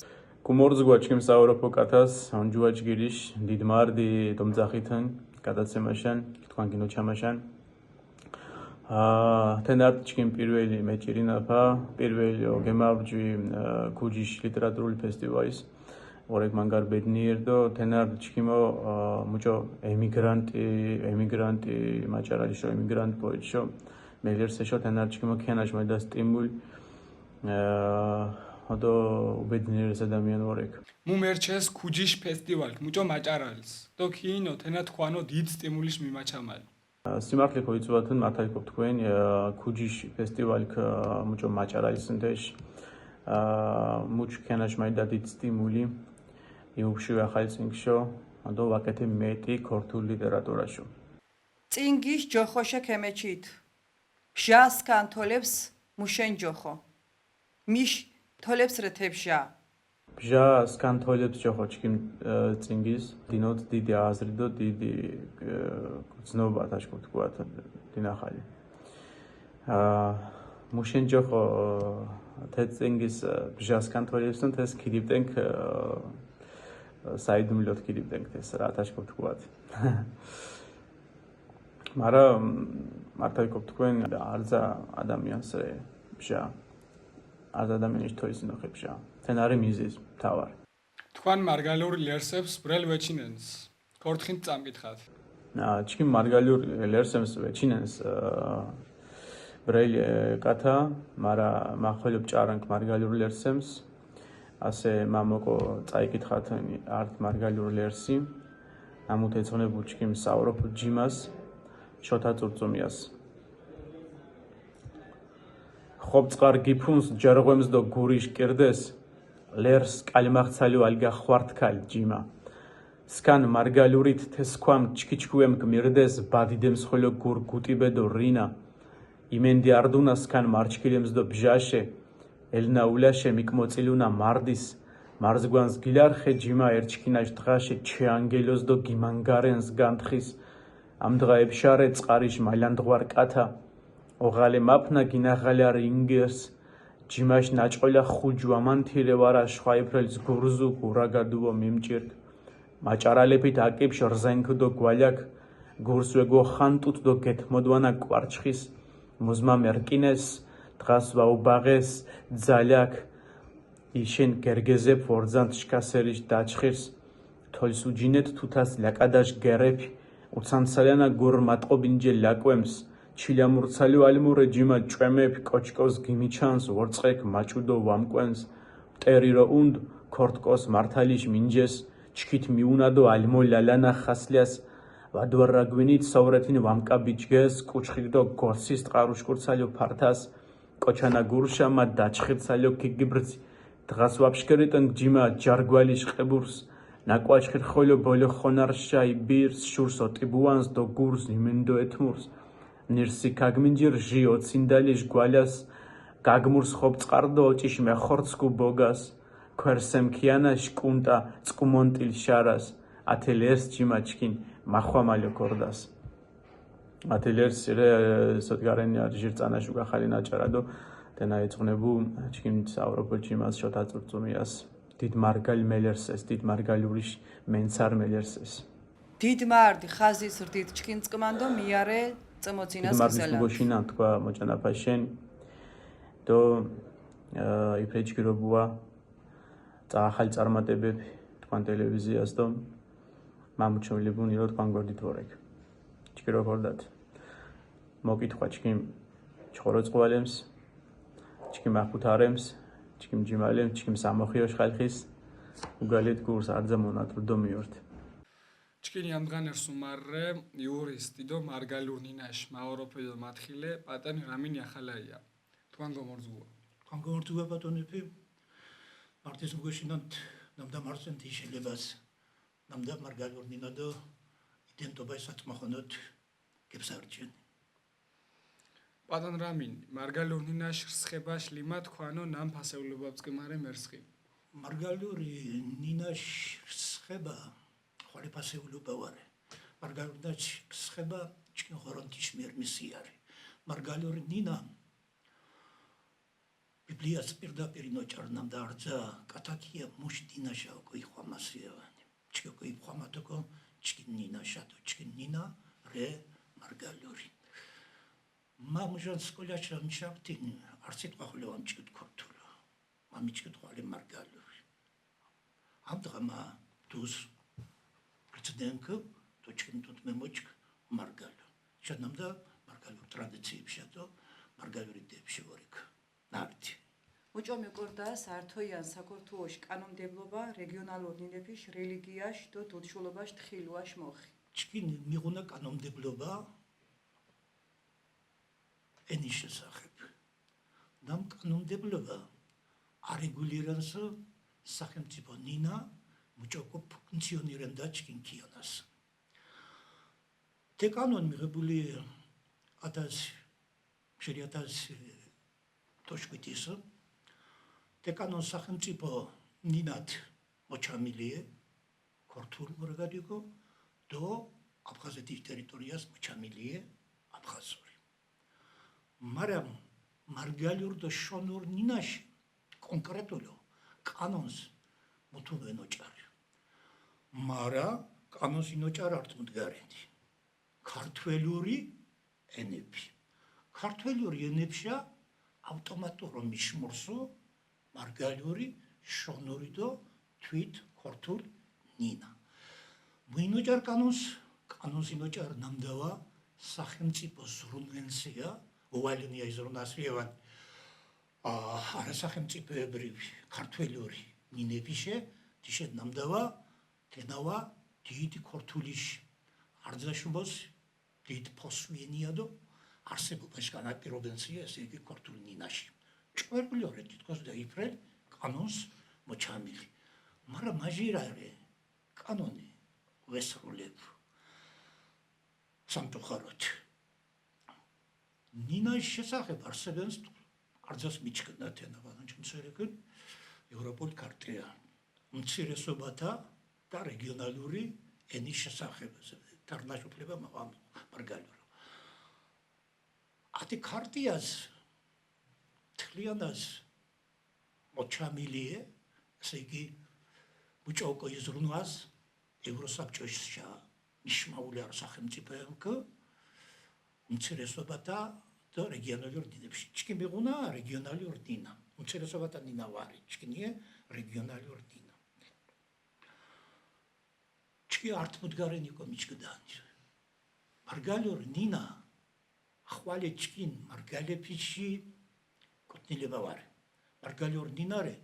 გუმორძგვა ჩქიმ საუროფო კათას ანჯუაჭ გირიშ დიდმარდი დომძახითან გადაცემაშან თქვენ გინოჩამაშან თენარ ჩქიმ პირველი მეჭირინაფა პირველი გემავრჯი ქუჯიშ ლიტერატურული ფესტივალის ორეგ მანგარ ბედნიერდო თენარ ჩქიმო მუჭო ემიგრანტი მაჭარალიშო ემიგრანტ პოეტშო მელერსეშო თენარ ჩქიმო ქენაშ მედა სტიმულ ოდო უბედნიერეს ადამიან ვორეკ მუმერჩეს ქუჯიშ ფესტივალ მუჭო მაჭარალის დო ქინო თენა თქვანო დიდ სტიმულის მიმაჩამალი სიმართლე ხოიცვათან მართალიკობ თქვენ ქუჯიშ ფესტივალ მუჭო მაჭარალის ნდეშ მუჭ ქენაშ მაიდა დიდ სტიმული იუბში ახალცინგშო ოდო ვაკეთე მეტი ქორთულ ლიტერატურაშო წინგიშ ჯოხოშე ქემეჩით ჟას კანთოლებს მუშენ ჯოხო მიშ თოლებს რეთებშა ბჟა სკანთოლებს ჯოხო ჩქიმ წინგის დინოთ დიდი აზრი და დიდი გზნობა თაშკო თქვათ დინახალი მუშენ ჯოხო თე წინგის ბჟა სკანთოლებს და თეს კიდიბტენკ საიდუმილოთ კიდიბტენკ თეს რა თაშკო თქვათ მარა მართალიკობ თქვენ არძა ადამიანს ბჟა არ ადამიანის თოის ნოხებშა თენარი მიზეზ თავარ თქვენ მარგალურ ლერსებს ბრელ ვეჩინენს ქორთხინთ წამკითხათ ჩქიმ მარგალურ ლერსებს ვეჩინენს ბრელ კათა მარა მახოლობ ჭარანკ მარგალურ ლერსებს ასე მამოკო წაიკითხათ ართ მარგალურ ლერსი ამუთ ეცონებულ ჩქიმ საუროფ ჯიმას შოთა წურწუმიას ხობწყარ გიფუნს ჯერღვემს და გურიშ კირდეს ლერს კალმახცალო ალგა ხვართკალ ჯიმა სკან მარგალურით თესქვამ ჩკიჩკუემ გმირდეს ბადიდემს ხოლო გურ გუტიბედო რინა იმენდი არდუნა სკან მარჩკილემს და ბჟაშე ელნა ულაშე მიკმოწილუნა მარდის მარზგვანს გილარხე ჯიმა ერჩკინაშ დღაშე ჩეანგელოს და გიმანგარენს განთხის ამ დღაებშარე წყარიშ მალანდღვარ კათა ოღალე მაფნა გინაღალარ ინგერს ჯიმაშ ნაჭყოლა ხუჯუ ამანთირე ვარა შვაიფრელს გურზუ გურაგადუო მიმჭირ მაჭარალებით აკიფშ რზენქდო გვალაკ გურსვეგო ხანტუტ დო გეთმოდვანა კვარჩხის მუზმა მერკინეს დღას ვაუბაღეს ძალაკ იშენ გერგეზე ფორძანთ შკასერიშ დაჩხირს თოლსუჯინეთ თუთას ლაკადაშ გერეფ უცანცალანა გურ მატყობინჯე ლაკვემს ჩილამურცალო ალმურე ჯიმა ჭვემეფ კოჩკოს გიმიჩანს ვორწყეკ მაჭუდო ვამკვენს მტერირო უნდ ქორტკოს მართალიში მინჯეს ჩქით მიუნადო ალმო ლალანა ხასლიას ვადვარაგვინით სოვრეთინ ვამკაბიჯგეს კუჩხიდო გორსის ტყარუშკურცალო ფართას კოჩანა გურშამა დაჩხირცალო კიგიბრცი დღას ვაფშკერიტენ ჯიმა ჯარგვალიშ ყებურს ნაკვაჩხირ ხოლო ბოლო ხონარშაი ბირს შურს ოტიბუანს დო გურს იმენდო ეთმურს ნირსი კაგმინჯირ ჟი ოცინდალიsh გვალას გაგმურს ხობწყარდო ოჭიშ მეხორცკუ ბოგას ქერსემ ქიანაშ კუნტა წკუმონტილ შარას ათელერს ჯიმაჩკინ მახვამალო კორდას ათელერს რე სოდგარენია ჟირწანაშ უგახალი ნაჭარადო თენა ეწუნებუ ჩკინ საუროპო ჯიმას შოთა წურწუმიას დიდ მარგალ მელერსეს დიდ მარგალურიშ მენცარ მელერსეს დიდ მარდი ხაზის რდით ჩკინ წკმანდო მიარე წმოცინას ხსელა გოშინა თქვა მოჭანაფაშენ დო იფრეჭგირობუა წახალ წარმატებები თქვენ ტელევიზიას დო მამჩოლებუნი რო თქვენ გორდით ვორეკ ჭკირო გორდათ მოკითხვა ჩკიმ ჩხოროწყვალემს ჩკიმ ახუთარემს ჩკიმ ჯიმალემს ჩკიმ სამოხიოშ ხალხის უგალეთ გურს არძა მონატრ დო მიორთ ჩკინი ამდგანერს უმარრე იურისტი დო მარგალურნინაშ მაოროფედო მათხილე პატანი რამინი ახალაია თქვენ გომორძგუა თქვენ გომორძგუა ბატონები მარტის მგოშინანთ ნამდა მარსენთი შელებას ნამდა მარგალურნინა დო იდენტობა საწმახონოთ გებსარჩენ პატან რამინ მარგალურნინაშ რსხებაშ ლიმა თქვანო ნამ ფასეულობაბ წკმარე მერსხი მარგალური ნინაშ რსხება ხვალე ფასეულობა ვარე მარგალურნაშ რსხება ჩკინ ხორონთიშ მიერ მისიარი მარგალური ნინა ბიბლიას პირდაპირ ნოჭარნამ და არძა კათაქია მუშ დინაშა ყიხვამასიევანი ჩქი ყიხვამათოკო ჩქი ნინაშადო ჩქი ნინა რე მარგალური მამჟან სკოლაში ამჩაპტინ არსიტყვა ხოლო ამჩკით ქორთულო მამიჩკით ხოლე მარგალური ამდღამა დუს პრეცედენტკ точкин тут мемочк მარგალო შენამდა მარგალურ ტრადიციებშადო მარგალური დებში ვორიქ ნარდი უჭომი კორდა საერთოიან საქართველოს კანონმდებლობა რეგიონალურ ნინეფის რელიგიაშ და დოდშულობაშ თხილუაშ მოხი ჩკინ მიღუნა კანონმდებლობა ენის შესახებ ნამ კანონმდებლობა არეგულირებს სახელმწიფო ნინა მუჭოკო ფუნქციონირებდა ჩკინ კიონას те канон მიღებული 1000 точкитისა те канон სახელმწიფო ნინად მოჩამილია ქართულ მორგადიკო და აფხაზეთის ტერიტორიას მოჩამილია აფხაზური მაგრამ მარგალურ და შონურ ნინაში კონკრეტულო კანონს მუთუბენო ჭარი მარა კანონს ინოჭარ ართ მდგარენდი ქართველური ენები ქართველური ენებშა ავტომატურად მიშმორსო მარგალური შონური და თვით ქართულ ნინა მოინოჭარ კანონს ინოჭარ ნამდავა სახელმწიფო ზრუნველსია უვალენია იზრუნასიევან არა სახელმწიფოებრივი ქართველური ნინებიშე თიშე ნამდავა თენავა დიდი ქართულიში არძაშუბოს დიდ ფოსვენიადო არსებობაში განაპირობენსია ესე იგი ქართულ ნინაში ჭვერული ორი თითქოს დაიფრენ კანონს მოჩამილი მაგრამ მაჟირარე კანონი ვესრულებ სამწუხაროდ ნინაშ შესახებ არსებენს არძას მიჩქნა თენავან ჩმცერეკენ ევროპული კარტია უმცირესობათა და რეგიონალური ენის შესახებ თარნაშოფლება მარგალურო ათი ქარტიას თლიანას მოჩამილია ესე იგი მუჭოკო იზრუნვას ევროსაბჭოშა ნიშმაული არ სახელმწიფოებკ უმცირესობათა და რეგიონალურ დინებში ჩკი მიღუნა რეგიონალურ დინა უმცირესობათა დინა ვარი ჩკინია რეგიონალურ დინა ჩკი ართ მდგარენიკო მიჩგდანი მარგალურ დინა ხვალე ჩკინ მარგალეფიში კუთნილება ვარი მარგალურ დინარე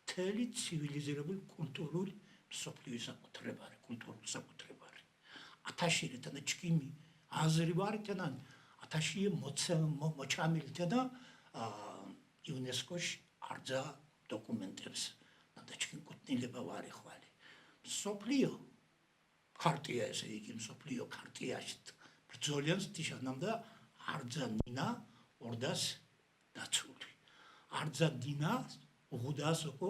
მთელი ცივილიზირებული კულტურული სოფლიოს საკუთრებარი კულტურული საკუთრებარი ათაშირეთან ჩკიმი აზრი ვარითენან ათაშიე მოჩამილთენა იუნესკოში არძა დოკუმენტებს და ჩკინ კუთნილება ვარი ხვალე სოფლიო ქარტია ესე იგი სოფლიო ქარტიაში ბრძოლიანს თიშანამდა არძა ნინა ორდას დაცული არძა დინა უღუდასოკო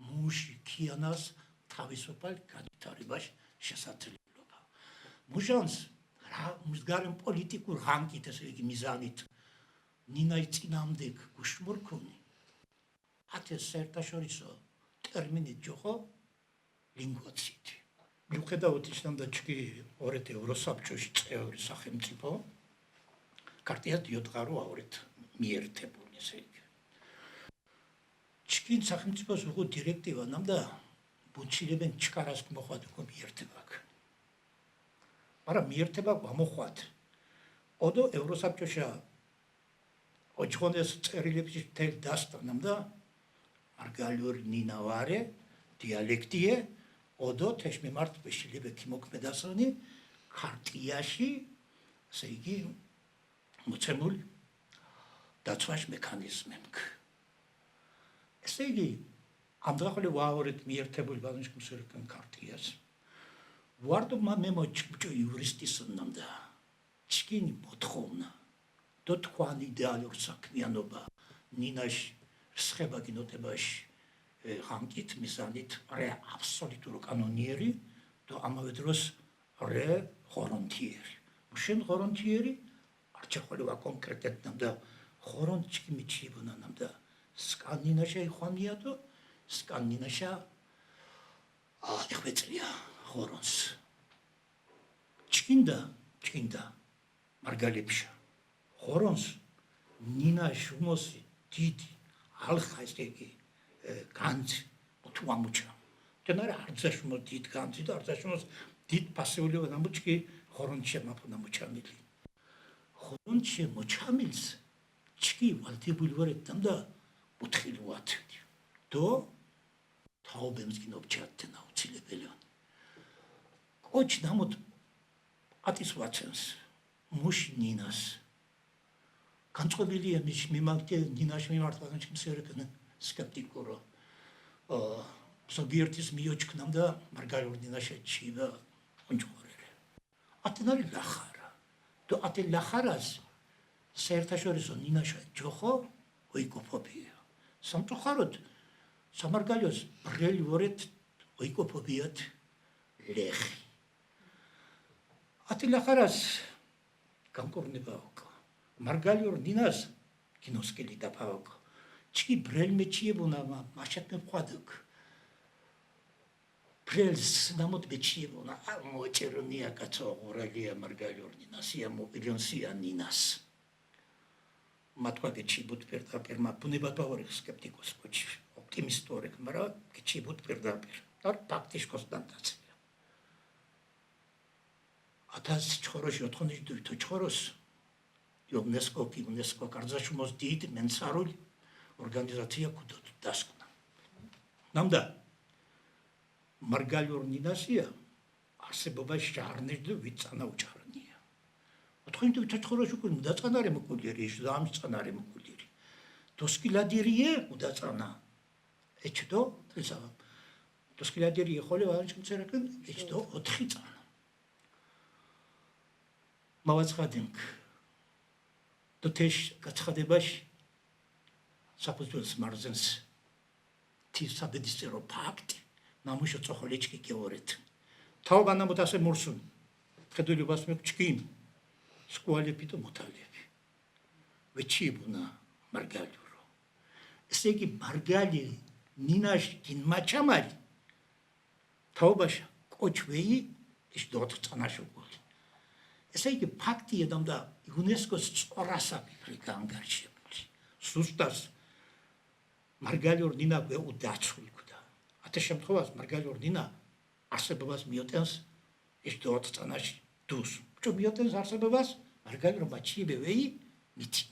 მუში ქიანას თავისუფალ განვითარებაში შესაძლებლობა მუჟანს მუსგარენ პოლიტიკურ რანკით ესე იგი მიზანით ნინაი წინამდე გუშმორქონი ათე საერთაშორისო ტერმინით ჯოხო ლინგვაციტი მიუხედავად ისნამდა ჩკი ორეთ ევროსაბჭოში წევრი სახელმწიფო კარტია დიოთხარო აურეთ მიერთებული ესე იგი ჩკინ სახელმწიფოს უღო დირექტივა ნამდა ბუნჩილებენ ჩკარას მოხვადო მიერთებაკ მაგრამ მიერთება გამოხვად ოდო ევროსაბჭოშა ოჯხონეს წერილებში თელ დასტანამდა მარგალური ნინავარე დიალექტიე ოდო თეშმიმართ ბეშილებექი მოქმედასონი ქარტიაში ესე იგი მოცემული დაცვаш მექანიზმებკ ესე იგი ამდღახოლე ვაორეთ მიერთებული ბალანსკუსერკან ქარტიას ვარდო მემოჩკჭო იურისტისნამდა ჩკინი მოთხოვნა და თქვან იდეალურ საქმიანობა ნინაშ სხება გინოტებაში ხანკით მიზანით რე აბსოლუტურ კანონიერი და ამავე დროს რე ხორონთიერი მშენ ხორონთიერი არჩახოლება კონკრეტეთ ნამდა ხორონჩკი მიჩიბუნა ნამდა სკანდინაშა იხვანიადო სკანდინაშა ეხვეწლია ხორონს ჩკინდა მარგალებშა ხორონს ნინა შუმოსი დიდი ალხა ესე იგი განცი თუ ამუჩა თენარ არცაშმო დიდ განცი და არცაშმოს დიდ პასიულია ნამუჩკი ხორონჩე მაფუნა მოჩამილი ხორონჩე მოჩამილს ჩკი ვალდებულვარეთთან და უთხილუათ დო თაობემს გინობჩათენ აუცილებელია კოჩ ნამოთ ატის ვაცენს მუშ ნინას განწყობილია მის მიმართე ნინაშ მიმართვან შემსერეკენ სკეპტიკურო ზოგიერთის მიოჩქნამ და მარგალურ ნინაშა ჩივა უნჯორერე ატენარი ლახარა დო ატე ლახარას საერთაშორისო ნინაშა ჯოხო ოიკოფობია სამწუხაროდ სამარგალიოს ბრელი ვორეთ ოიკოფობიათ ლეხი ატე ლახარას განკორნება ოკო მარგალიორ ნინას კინოსკელი დაფაოკო ჩი ბრელ მეჩიებუნა მაშატნე ყვადოკ ბრელს ნამოთ მეჩიებუნა მოჭერუნია კაცო ორალია მარგალიორ ნინას ია მოპილიონსია ნინას მათვაგე ჩიბუთ პერდაპერ მაფუნება პავორი სკეპტიკოს კოჩი ოპტიმისტორიკ მარა ჩიბუთ პერდაპერ არ ფაქტიშ კონსტანტაცია ათას ჩხოროში ოთხონიშ დუითო ჩხოროს UNESCO კარზაშუმოს დიდ მენსარული ორგანიზაცია კუდოთ დასკვნა ნამდა მარგალიორ ნინასია არსებობაში ჩარნეჯდ ვიწანა უჩარნია ოთხონიშ დუითო ჩხოროში უკუნ დაწანარე მოკულიერი ჟამს წანარე მოკულიერი დოსკილადირიე უდაწანა ეჩდო თესა დოსკილადირიე ხოლე ვარ შემწერეკენ ეჩდო 4 წანა მავაცხადინკ დოთეშ გაცხადებაში საფუძველს მარზენს თისაბედისწერო ფაქტი ნამუშო წოხოლეჩკი გეორეთ თაობა ნამოთ ასე მურსუნ ხედულებას მეკჩკინ სკვალები და მოტალები ვეჩიბუნა მარგალიურო ესე იგი მარგალი ნინაშ გინმაჩამალი თაობაში კოჩვეი ის დოთ წანაშუგული ესე იგი ფაქტია და UNESCO-ს წორასა ფიქრი გაანგარიშებული სუსტას მარგალიორ ნინა უდაცული ქუდა ათე შემთხვევას მარგალიორ ნინა არსებობას მიოტენს ის დოთ წანაში დუს čo მიოტენს არსებობას მარგალიორ მაჩიბევეი მითი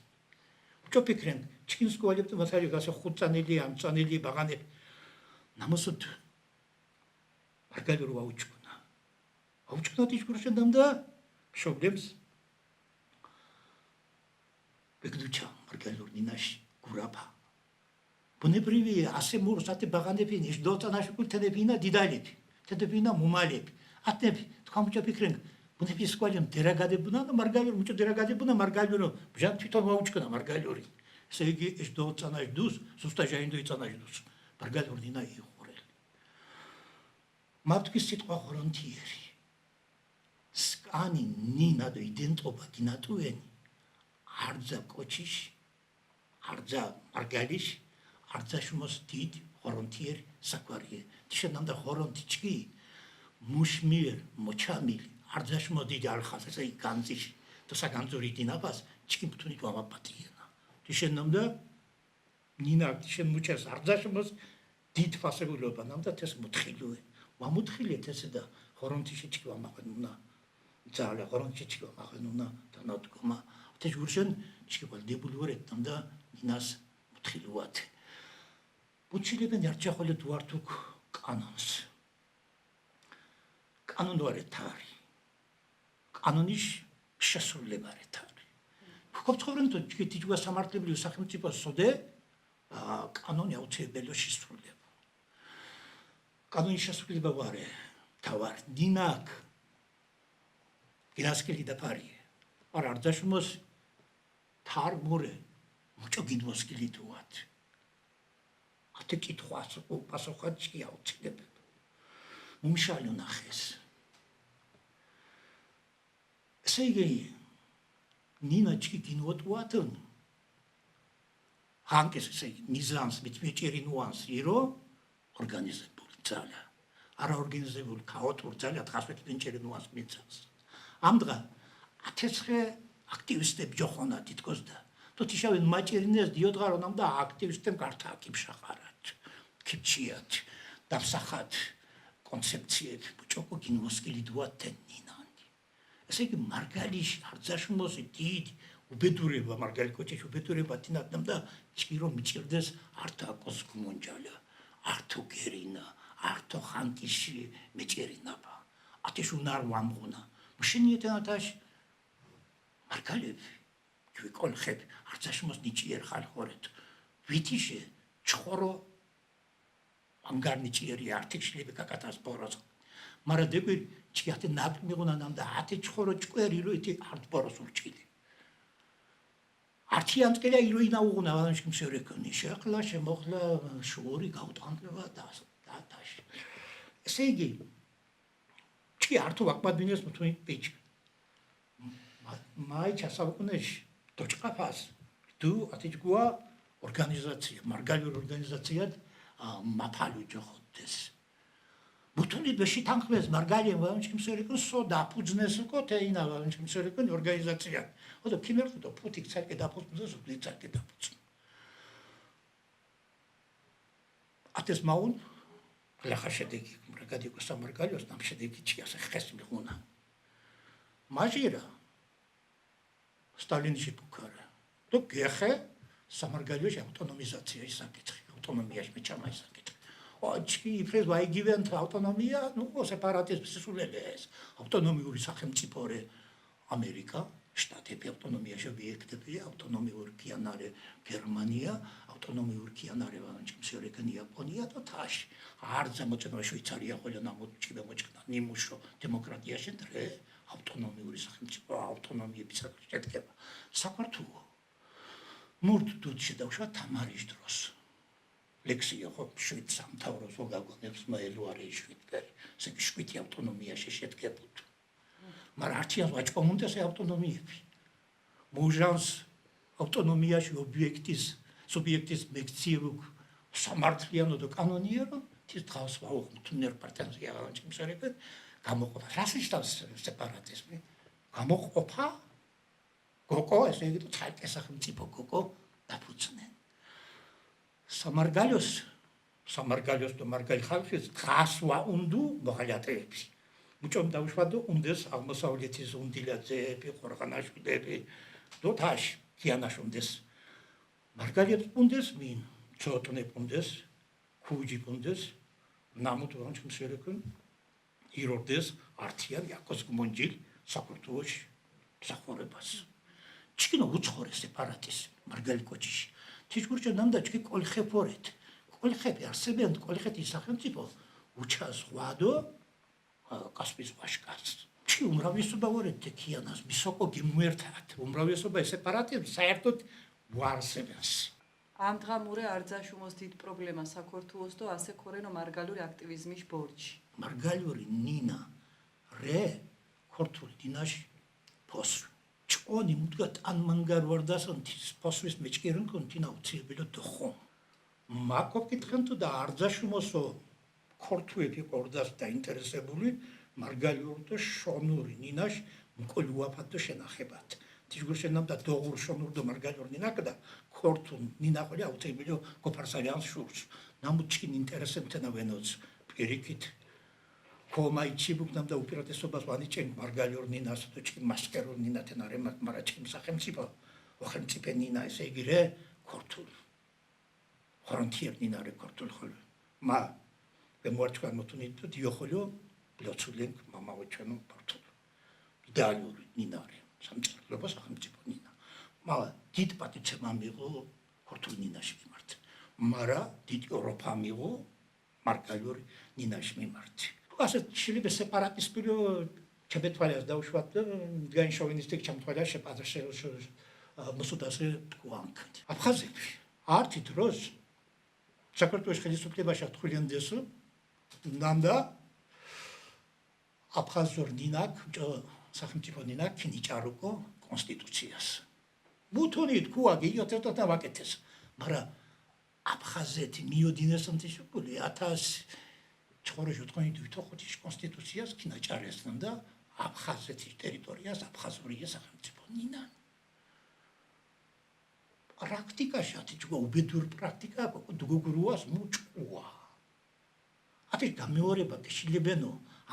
čo ფიქრენ ჩკინსკოალებთ მასალი გასა 5 წანელი ამ წანელი ბაღანებ ნამოსოთ მარგალიორ აუჩქნა თიშგურშენ და შობლებს ბეგდუჩა მარგალიორ ნინაში გურაფა ბუნებრივია ასე მურსათი ბაღანებინი ის დოწანაში კულთებინა დიდალები თედებინა მუმალები ატები თქვამჭა ფიქრენ ბუნების სკოლამ დერაგადებუნა და მარგალიორ მუჭო დერაგადებუნა მარგალიორო ბჟან თვითონ აუჩქნა მარგალიორი ესე იგი ის დოწანაში დუს სუსტა ჟაინდო იწანაში დუს მარგალიორ ნინა იხურელი მარტკის სიტყვა ხორონთიერი სკანი ნინა და იდენტობა გინატუენი არძა კოჩიში არძა მარგალიში არძა შუმოს დიდ ხორონთიერი საკვარიე თიშენამ და ხორონთიჩკი მუშმიერ მოჩამილი არძა შუმო დიდი ალხას ესე განძიში და საგანძური დინაფას ჩკი პტუნი ვამაპატიენა თიშენამ და ნინა თიშენ მუჩას არძა შუმოს დიდ ფასებულობა ნამ და თეს მოთხილუე ვამოთხილეთ ესე და ხორონთიში ჩკი ვამაყენუნა ძალა ხორონჩიჩკო ახენუნა თანადგომა თეჟურშენ ჩკი ვალდებულვარეთთან და ნინას მოთხილუათ ბუჩილებენ არჩახოლე დუართუკ კანონს კანონვარეთარი კანონის შესრულებარეთარი ხობცხოვრენ თუ ჩკი თიჯვა სამართლებრივი სახელმწიფოს სოდე კანონი აუცილებელია შესრულება კანონის შესრულება ვარე თავარ დინაკ გინასკელი დაფარიე არ არდაშმოს თარმურე მუჭო გინმოსკილი თუათ ათე კითხვას პასუხად ჩკი აუცილებელია მუმშალო ნახეს ესე იგი ნინა ჩკი გინვოტუათონ ხანკის ესე მიზანს მიწმეჭერი ნუანს ირო ორგანიზებული ძალა არა ორგანიზებული ქაოტური ძალა თხასვეთიდან ჭერი ნუანს მიწანს ამდღა ათეცხე აქტივისტები ჯოხონა თითქოს და თუთიშავენ მაჭერინეს დიოდღარონამ და აქტივისტემ გართა კიფშახარად კიფჩიათ დავსახად კონცეფციებ ბუჭოკო გინმოსკილი დუათენ ნინანი ესე იგი მარგალიშ არძაშმოსი დიდ უბედურება მარგალი კოჭეში უბედურება თინათნამ და ჭირო მიჭირდეს ართო აკოს გმონჯალა ართო გერინა ართო ხანკიში მეჭერინაბა ათეშ უნარ ვამღუნა მშინიეთანათაშ მარგალები გვიკოლხებ არძაშმოს ნიჭიერ ხალხორეთ ვითიშე ჩხორო ანგარნიჭიერი არტიქშლები კაკათას ბოროს მარა დეგვი ჭიათე ნაკმიღუნანამ და ათე ჩხორო ჭკვერი როითი არტ ბოროს ურჭილი არტიანტკელა იროინა უღუნა ვანშკი მსერეკონი შეყლა შემოხლა შური გაუტანდება და დაში ესე იგი ჭი არტო ვაკმადმინეს მუთუნი პიჭ მაი ჩასავკუნეში დოჭყაფას დუ ათიჯგუა ორგანიზაცია მარგალიური ორგანიზაციად მაფალუ ჯოხოდეს მუთუნი ბეში თანხმეს მარგალიან ვანშკი მსერეკონ სოდა ფუძნესკო თეინა ვანშკი მსერეკონ ორგანიზაცია ოდო ქიმერტო ფუტიქ ცალკე დაფუძნეს უბლიცალკე დაფუძნ ათეს მაუნ ლახაშედეგი მარგადიკო სამარგალიოს ნამშედეგი ჭიასე ხეს მიღუნა მაჟირა სტალინიში პუკარა და გეხე სამარგალიოს ავტონომიზაცია ისაკითხი ავტონომიაში მეჭამა ისაკითხი ოჩი ifres vai given ავტონომია ნუ სეპარატიზმის სულელეს ავტონომიური სახელმწიფოე ამერიკა შტატები ავტონომიაში ობიექტები ავტონომიური კიანარე გერმანია ავტონომიური კიანარე ვანჭმსერეკანი იაპონია და თაში არძა მოწევა შვეიცარია ხოლო ნამოჭი მოჭკნა ნიმუშო დემოკრატიაში დრე ავტონომიური სახელმწიფო ავტონომიების შეტკება საქართველო მურთ დუდში დავშვა თამარის დროს ლექსია ხო შვიდ სამთავროს ვაგონებს მაელუარი შვიდბერი ესე შვიდი ავტონომიაში შეტკებოდ მაგრამ არჩიას ვაჭკომუნდეს ავტონომიები მუჟანს ავტონომიაში სუბიექტის მეკციებუკ სამართლიანო და კანონიერო თის დღავს ვაუხმთუნერ პარტიზანია ვანჭმსერეკე გამოყოფა რასისტავს სეპარატიზმი გამოყოფა გოკო ესე იგი თალკე სახელმწიფო გოკო დაფუძნენ სამარგალიოს და მარგალი ხალხის ხასვა უნდუ მოღალატეები მუჭომ დავუშვადო უნდეს აღმოსავლეთის უნდილაძეები ყორღანაშვილები დოთაშ კიანაშუნდეს მარგალიებს უნდეს მინ ჩოტნე უნდეს ქუჯი უნდეს ნამუთ ვანჭმსერეკენ ირორდეს არტიან იაკოს გმონჯილ საქართველოში სახორებას ჩკინო უცხორე სეპარატიზმი მარგალი კოჭიში თიშგურჭა ნამდაჭკი კოლხეფორეთ კოლხები არსებიან კოლხეთის სახელმწიფო უჩას ღვადო კასპის ვაშკარს ჩი უმრავლესობა ვორეთ თქიანას მისოკო გიმუერთად უმრავლესობა სეპარატიზმი საერთოდ ვარსებენს ამ დღამურე არძაშუმოს დიდ პრობლემა საქართველოს და ასე ქორენო მარგალური აქტივიზმის ბორჯი მარგალიური ნინა რე ქორთული დინაში ფოსვი ჭონი მუდგა ტანმანგარ ვარდასონთის ფოსვის მეჭკერენ კონტინა უციებილო დოხო მაკო კითხენ თუ და არძაშუმოსო ქორთუები ყორდას დაინტერესებული მარგალიური და შონური ნინაში მკოლუაფატო შენახებად თიშგურშენამ და დოღურ შონურ და მარგალიური ნინაკდა ქორთუ ნინაყოლი აუციებილო გოფარსალიანს შურს ნამუჩკინ ინტერესებთენა ვენოც პირიქით კომაიჩიბუკნამ და უპირატესობას ვანიჭენ მარგალიური ნინას და ჩკინ მასკერული ნინათენარე მარაჩკინ სახელმწიფო ოხელმწიფე ნინა ესე იგი რე ქორთული ხორონთიერ ნინარე ქორთული ხოლო მა ვემوارჩკან მოტუნი და დიოხოლიო ბლოცულენკ მამავეჩანო ქორთული იდეალური ნინარე სამწუხაროდ სახელმწიფო ნინა მა დიდ პატიცემა მიღო ქორთული ნინაში მიმართ მარა დიდ ევროპა მიღო მარგალიური ნინაში მიმართ ასე შეიძლება სეპარატისტული ჩებეთვალეს დაუშვათ და მდგანი შოვინისტიკ ჩამთვალა შეპატრშე მოსუდაზე თქვანქ აფხაზები არტი დროს საქართველოს ხელისუფლებაში ათქვილენდეს ნამდა აფხაზურ ნინაკ სახელმწიფო ნინაკ ქინიჭარუკო კონსტიტუციას მუთუნი თქვა გიოთერტა ვაკეთეს მაგრამ აფხაზეთი მიოდინეს მთიშკული 1495 კონსტიტუციას კინაჭარესთან და აფხაზეთის ტერიტორიას აფხაზური სახელმწიფო ნინა. პრაქტიკაში ათიჯგო უბედური პრაქტიკა დუგურუას მუჭყუა. ათი გამეორება შეიძლება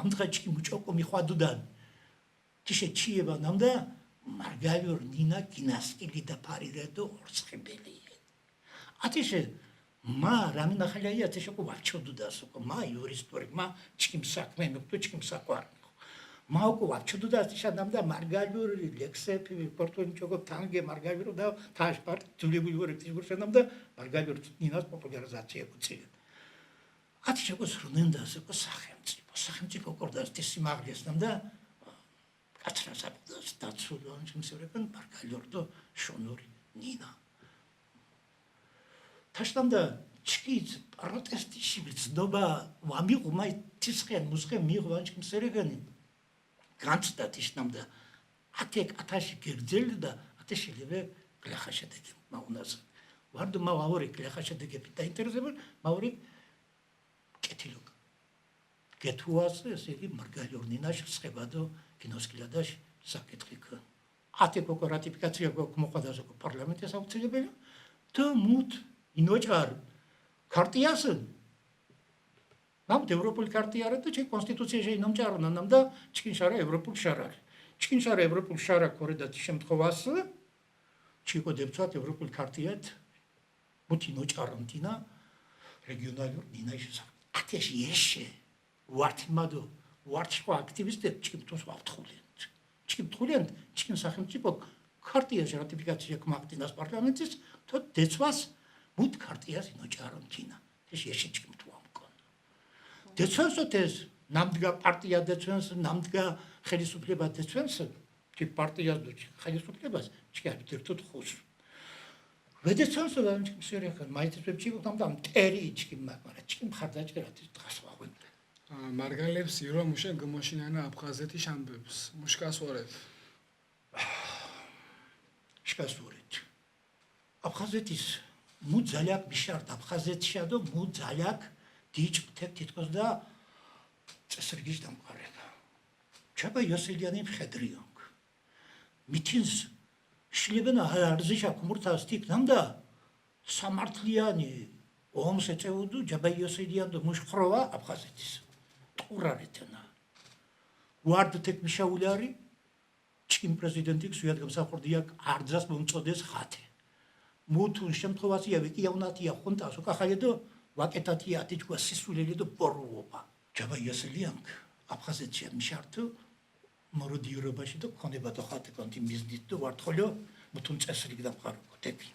ამდღაჭი მუჭოკო მიხვადუდან. თიშე ჩიება ნამდა მარგალურ ნინა კინასკილი და ფარირედო ორცხებელი. ათიშე მა რამნახალია თიშე ყوابჩოდუდასო მა იურისტური მა ჩიმ საქმე ნუქტო ჩიმ საყვარ. მაუკო ვაჩუდუდა შადამდა მარგალური ლექსეფი პორტუნჩოგო თანგე მარგალური და თაშპარტ ძულებული ვორე თიშგურშადამდა მარგალური ნინას პოპულარიზაცია გუცი. ათი შეგოს რუნენდას ეკო სახელმწიფო კორდას თისიმაღლეს ნამდა კაცრასაბდას დაცულონ შემსერეკან მარგალური და შონური ნინა. თაშდამდა ჩკიც პროტესტიში ბრძნობა ვამიყუმა თისხენ მუსხენ მიღვან შემსერეკანი განცდათის ნამდა ათეკ ათაში გერძელი და ათე შეიძლება გლახაშადები მაუნას ვარდო მავაური გლახაშადები დაინტერესება მავრი კეთილოკ გეთუას ესე იგი მარგალურ ნინაში ხებადო კინოსკილადაშ საკითხიკ ათე კოკო რატიფიკაცია მოყვადაზო პარლამენტის აუცილებელი და მუთ ინოჭარ ქარტიას ნამდვილ ევროპული ქარტია არა და ჩე კონსტიტუცია შეინომჭარნა ნამდა ჩკინშარა ევროპულ შარარ. ჩკინშარა ევროპულ შარა კორედათ შემთხვევას ჩიკო დებცათ ევროპულ ქარტიათ მუთი ნოჭარონტინა რეგიონალურ ნინაშს. ათეში ეშე ვარტიმადო ვარტშო აქტივისტები ჩკინტოს ვაფთხულენ. ჩკინტხულენ ჩკინ სახელმწიფო ქარტიას რატიფიკაცია კმაქტინას პარლამენტის თო დეცვას მუთ ქარტიას ნოჭარონტინა. ეშე ეშე ჩკინტო დეცვენსოთეს ნამდვილ პარტია დეცვენს ნამდვილ ხელისუფლება დეცვენს ჩი პარტიას დო ხელისუფლებას ჩი აბიტერთოთ ხუს ვედეცვენსო და ჩი სერეხან მაიტებს ჩი თამდამ ტერი ჩი მაგრამ ჩი მხარდაჭერათ დღასვაღვენ მარგალებს ირო მუშენ გმოშინანა აფხაზეთი შამბებს მუშკასვორეთ შკასვორეთ აფხაზეთის მუ ძალაკ ბიშარტ აფხაზეთშა და მუ ძალაკ დიჭთებ თითქოს და წესრიგის დამყარება. ჩაბა იოსელიანი მხედრიონგ. მითინს შლებენა არზიშა კუმურთას თიქნამდა სამართლიანი ომს ეწეოდუ ჯაბა იოსელიან და მუშხროვა აფხაზეთის. ტყურარეთნა. ვარდ თეკ მიშაულარი ჩკინ პრეზიდენტი სუიად გამსახურდია არძას მომწოდეს ხათე. მუთუნ შემთხვევაში ვიკიავნათია ხუნტას უკახალედო ვაკეთათია ათიჩქვა სისულელი და პორუობა. ჯაბა იოსელიანგ აფხაზეთში მიშარტო მოროდიურობაში და ქონება და ხატეკანტი მიზნით და ვარტხოლიო მუთუნ წესრიგ დამყარო თექი.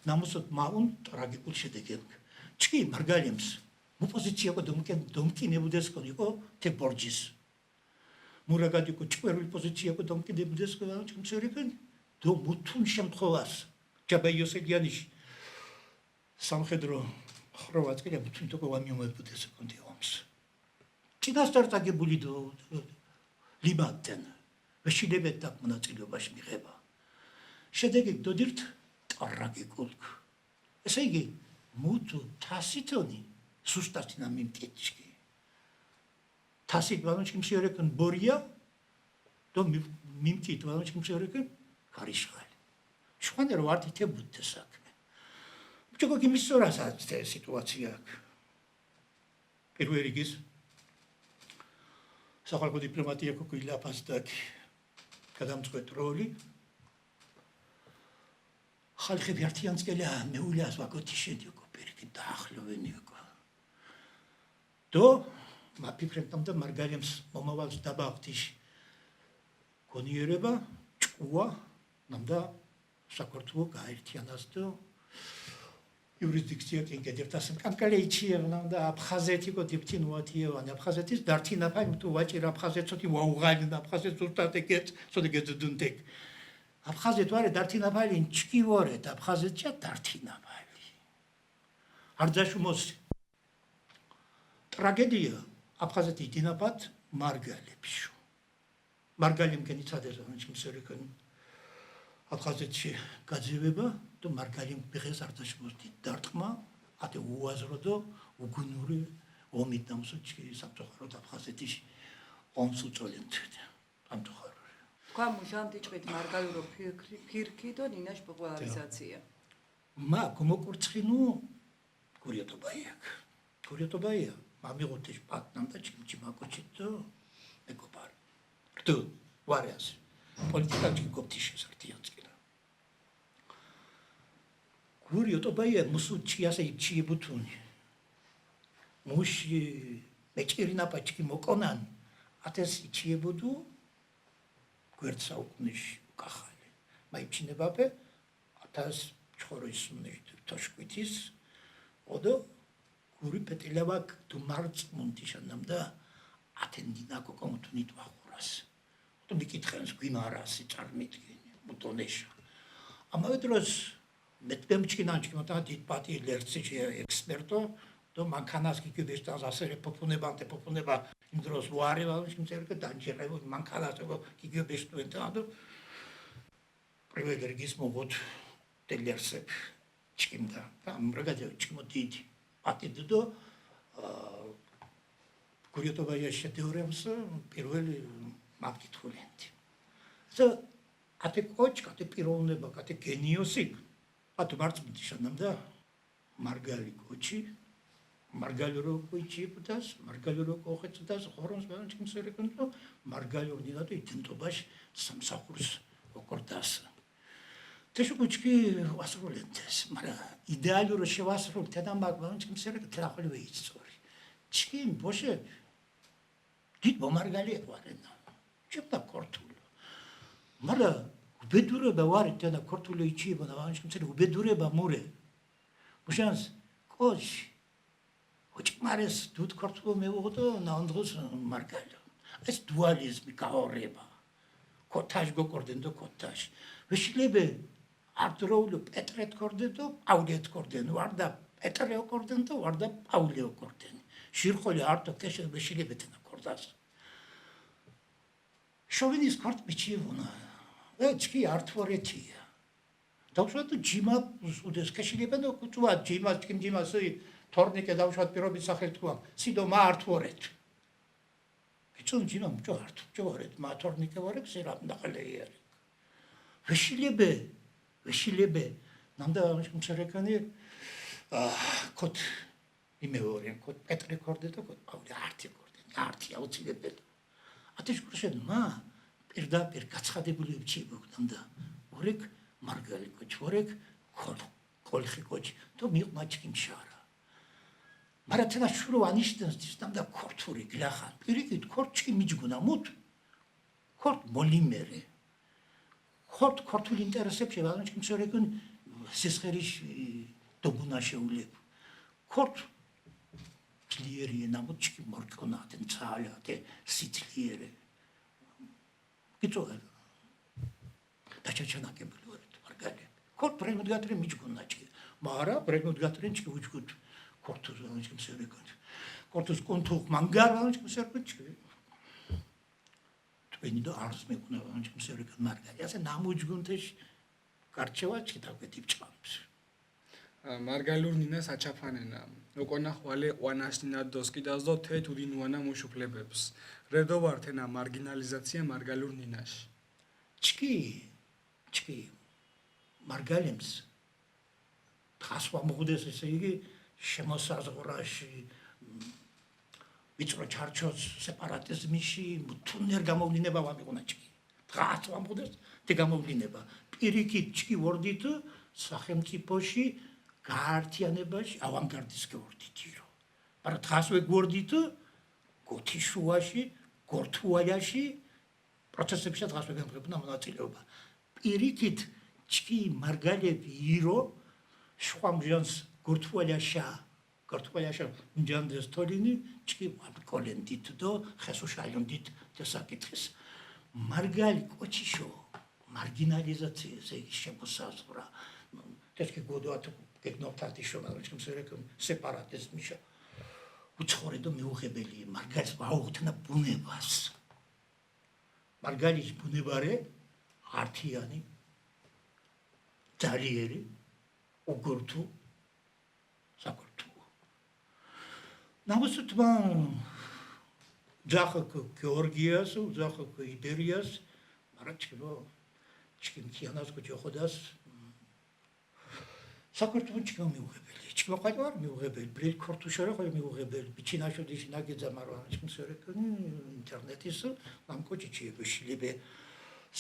ნამუსოთ მაუნ ტრაგიკულ შედეგებთ. ჩკი მარგალიმს მოპოზიცია დომკინებუდეს კონიკო თე ბორჯის. მურაგადიკო ჭკვერული პოზიცია დომკინებუდეს კონიკო ჩმცერიფენ და მუთუნ შემთხვევას ჯაბა იოსელიანის სამხედრო ხროვაც კიდე თვითონ ვამიომებუდეს კონტი ომს. ჩინასტარტაგებული დო ლიბატენ ვეშილებეთ და მონაწილეობაში მიღება. შედეგი დოდირთ ტრაგიკულკ. ესე იგი მუთუ თასიტონი სუსტათინა მიმკეთჩი. თასით ვანოჩი მსიორეკენ ბორია და მიმკით ვანოჩი მსიორეკენ ქარიშხალი. შვანერ ვარტი თებუდე საქმე. ჩოგო კიმისორასაც სიტუაცია აქვს. პირველი რიგის სახალხო დიპლომატია კოკილაფასტაკი გადამწყვეტ როლი ხალხები ერთიანსკელა მეულიას ვაკოთი შედიო პერკი დაახლოვენიო. დო მაფიქრებთან და მარგალემს მომავალს დაბაღთიშ გონიერება ჭკუა ნამდა საქართველოს გაერთიანას და იურისდიქცია კენკედერთას კანკალეიჩიევნა და აფხაზეთიკო დიფტინუათიევან აფხაზეთის დართინაფაი თუ ვაჭირ აფხაზეთსოთი ვაუღალინ აფხაზეთს უსტატეკეთ სოდეგედუნტეკ აფხაზეთ ვარე დართინაფაი ჩკივორეთ აფხაზეთშა დართინაფაი არძაშუმოს ტრაგედია აფხაზეთი დინაპად მარგალებშუ მარგალიმ კენიცადეზონჩ მსერეკენ აფხაზეთში გაძევება და მარგალი მიღეს արձაში მოსდით დარტყმა ათე უაზრო და უგუნური ომით დამსუჩი საფრთხოთ აფხაზეთში ომს უწოლენთ ამთხოვარ თქვა მუჟამ დიჭყით მარგალურო ფირქი და ნინაშ პოპულარიზაცია მა გომოკურცხინუ გურიოტობაია მამიღოთეშ პატნამ და ჩიმჩი მაკოჩით და ეკოპარ რდო ვარიას პოლიტიკაში გოფთიშ სარტიანსკილა გურიოტობაია მუსუჩიასე იჩიებუთუნი მუში მეჭირინა პაჩკი მოკონან ათეს იჩიებუდუ გვერდსაუკუნეში უკახალე მაიჩინებაპე ათას ჩხორისუნე თოშკვითის ოდო გური პეტილავაკ თუ მარც მონტიშანამდე ათენდინა კოკომთუნით ვახურას ოდო მიკითხენს გვიმარასი წარმიტკინი მუტონეშა ამავე დროს მეტბემჩკინანჩკი მოთა დიდპატი ლერცი ექსპერტო და მანქანას გიგებესტას ასერე პოპუნებანტე პოპუნება იმ დროს ვარევა შემწერკა დანჯერებო მანქანას გიგებესტუენთა და პრივილეგიის მოგოთ დელერსებ ჩკიმდა და ამრაგადე ჩკმოდიდი პატიდო გურიოტობაია შედევრემს პირველი მაგკითხულენდი ზა ათე კოჩკა ათე პიროვნება ათე გენიოსი ათუ მარწმუნდი შანამდე მარგალი კოჩი მარგალურო კოჩი პუტას მარგალურო კოხეთდას ხორონს ბანჩკიმ სერეკონტო მარგალურო დინატო იდენტობაში სამსახურს ოკორდას თეშუკუჩკი ვასრულენდეს მაგრამ იდეალურ შევასრულ თედამბაკ ბანჩკიმ სერეკ თრახული ვეიცორი ჩკიმ ბოშე დიდ მომარგალი ეყваრენა ჩებდა ქორთულ მაგრამ უბედურება ვარ თედა ქორთული იჩიება და ბანჩკიმ სერეკ უბედურება მურე ბოშანს კოჩი ოჭმარეს დუდ ქორთულ მეუღო ნანდღოს მარგალო ეს დუალიზმი გაორება ქოთაშ გოკორდენდო ქოთაშ ვიშლებე არტროულო პეტრეთ ქორდენდო პავლეთ ქორდენ ვარდა პეტრეო ქორდენდო ვარდა პავლეო ქორდენ შირხოლი არტო ქეშე ვიშლებეთნა ქორდას შოვინის ქორთ მიჩიევონა ეჩკი არტვორეთია დავშვათ ჯიმა უდეს ქეშილებენდო კუწვა ჯიმა ჩკიმ ჯიმასი თორნიკე დავშვათ პირობის სახელ თქვა სიდო მარტვორეთ კიცუნ ჯიმა მჯوارთ ჯوارეთ მათორნიკე ვარ ქსერამ ნახალეიარი ვეშილებე ნამდა მშერეკანი კოთ იმეორენ კოთ პეტრე ქორდე და კოთ პავლე არტი ქორდე არტი აუცილებელ ათეშ კურშენ მა პირდაპირ გაცხადებული ვჩიბო ნამდა ორეკ მარგალი კოჩ ორეკ კოლხი კოჩ თუ მიყმაჩკი მშარა მარათენა შურო ანიშდენს ნამდა ქორთური გლახან პირიქით ქორჩი მიჯგუნა მუთ ქორთ მოლიმერე ქორთული ინტერესებში ბანჩკი მსერეკონ სისხერის დოგუნაშეულებ ქორთ ძლიერია ნამუჩკი მორკონატენ ცალათე სიტლიერე კიცოა დაჩაჩანაკებული ვართ მარგალი ქორთ პრემოდგატრე მიჯგუნაჩკი მარა პრემოდგატრენჩკი უჩკუთ ქორთუს ბანჩკი მსერეკონ ქორთუს კონთუხ მანგარანჩკი მსერეკონჩკი ვენიდო არს მეკუნა ბანჩკი მსერეკონ მარგალი ასე ნამუჯგუნთეშ გარჩევაჩკი დაგვეთი ჭამს მარგალურ ნინას აჩაფანენა ოკონა ხვალე ყვანაშნინა დოსკიდას დო თე თუდინუანა მუშუფლებებს რედო ვართენა მარგინალიზაცია მარგალურ ნინაში ჩკი მარგალემს ხასვა მოგდეს ესე იგი შემოსაზღვრაში ვიწრო ჩარჩოს სეპარატიზმში თუნერ გამოვლინება ვამიყუნა ჩკი ხასვა მოგდეს და გამოვლინება პირიქით ჩკი ვორდით სახელმწიფოში გაართიანებაში ავანგარდისტი ვორდითირო მაგრამ ხასვე გვორდით გოთიშუაში გორთუაიაში პროცესებში ხასვე გამღებნა მონაწილეობა პირიქით ჩკი მარგალები ირო შვამჟანს გორთუალიაშა მჯანდეს თოლინი ჩკი ვაკოლენდით და ხესუშალონდით დასაკითხეს მარგალი კოჩიშო მარგინალიზაცია ესე შემოსაზღვრა თეთქი გოდოათ გეგნოთათიშო მაგრამ სერეკომ სეპარატიზმიშა უცხორე და მიუღებელი მარგალს ვაუღთნა ბუნებას მარგალის ბუნებარე ართიანი ძალიან უგურთუ საქართველო. ნამოსთმა ძახაკ გეორგიას, ძახაკ იბერიას, მაგრამ ჩქიმ ქიანას გოჯოხოდას საქართველო ჩქიმ მიუღებელი. ჩქიმ ყადა არ მიუღებელი. ბრილ ქორთუშარა ხო მიუღებელი. ბიჩინაშოდის ნაგეძა მაგრამ ჩქიმ სერეკნი ინტერნეტის ამ კოჭიჩიები შილიბე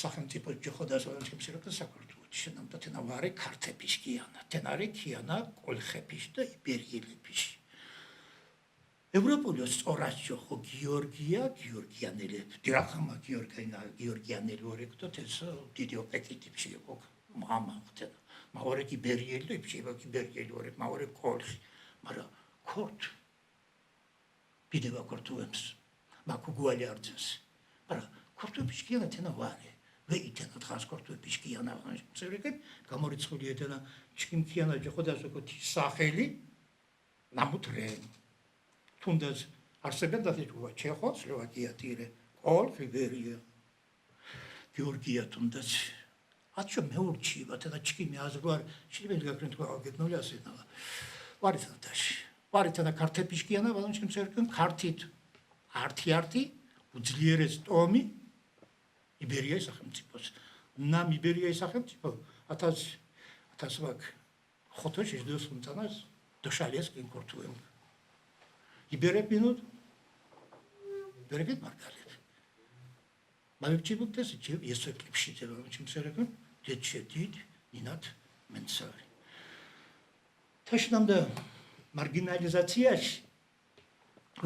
სახელმწიფო ჯოხოდას ჩქიმ სერეკნი საქართველო. შენამდა თენავარი ქართების ქიანა. თენარი ქიანა კოლხების და იბერიელების. ევროპული სწორაშო ხო გიორგიანელი დირახამა გიორგიანელი ორეკტო თესო დიდი ოპეკიტიფში იყო მამა ხტა მაორე იბერიელი და იბერიელი ორეკ მაორე კოლხი მაგრამ კორტ ბიდება კორტუემს მაკუგუალი არცეს მაგრამ კორტუების ქიანა თენავარი ვეიტენა ტრანსპორტუების ქიანა ზერეკე გამორიცხული ეთენა ჩქიმ ქიანა ჯოხოდასო სახელი ნამუტრენ თუნდაც არსებენ დათეჭვა ჩეხო, სლოვაკია, ტირე, კოლხი, იბერია, გეორგია თუნდაც. ათშო მეურჩი, ბატონა ჩქიმი აზღვარ, შეიძლება გაკრენ თქვა გეთნული ასენა. ვარითადაში. ვარითადა ქართების კიანა, ბატონ ჩქიმ სერკენ ქართით. არტი, უძლიერეს ტომი იბერიას სახელმწიფოს. ნამ იბერიას სახელმწიფო 1000 ვაკ. ხოთო შეძლოს უმცანას დოშალიას კინკორტუემ. იბერებინოთ ბერებით მარგალეთ მაგჩიბუქდეს ესოკლიფში ძებავენ ჩიმსერეკენ დეჩედით ნინათ მენსარი თაშნამდა მარგინალიზაციაში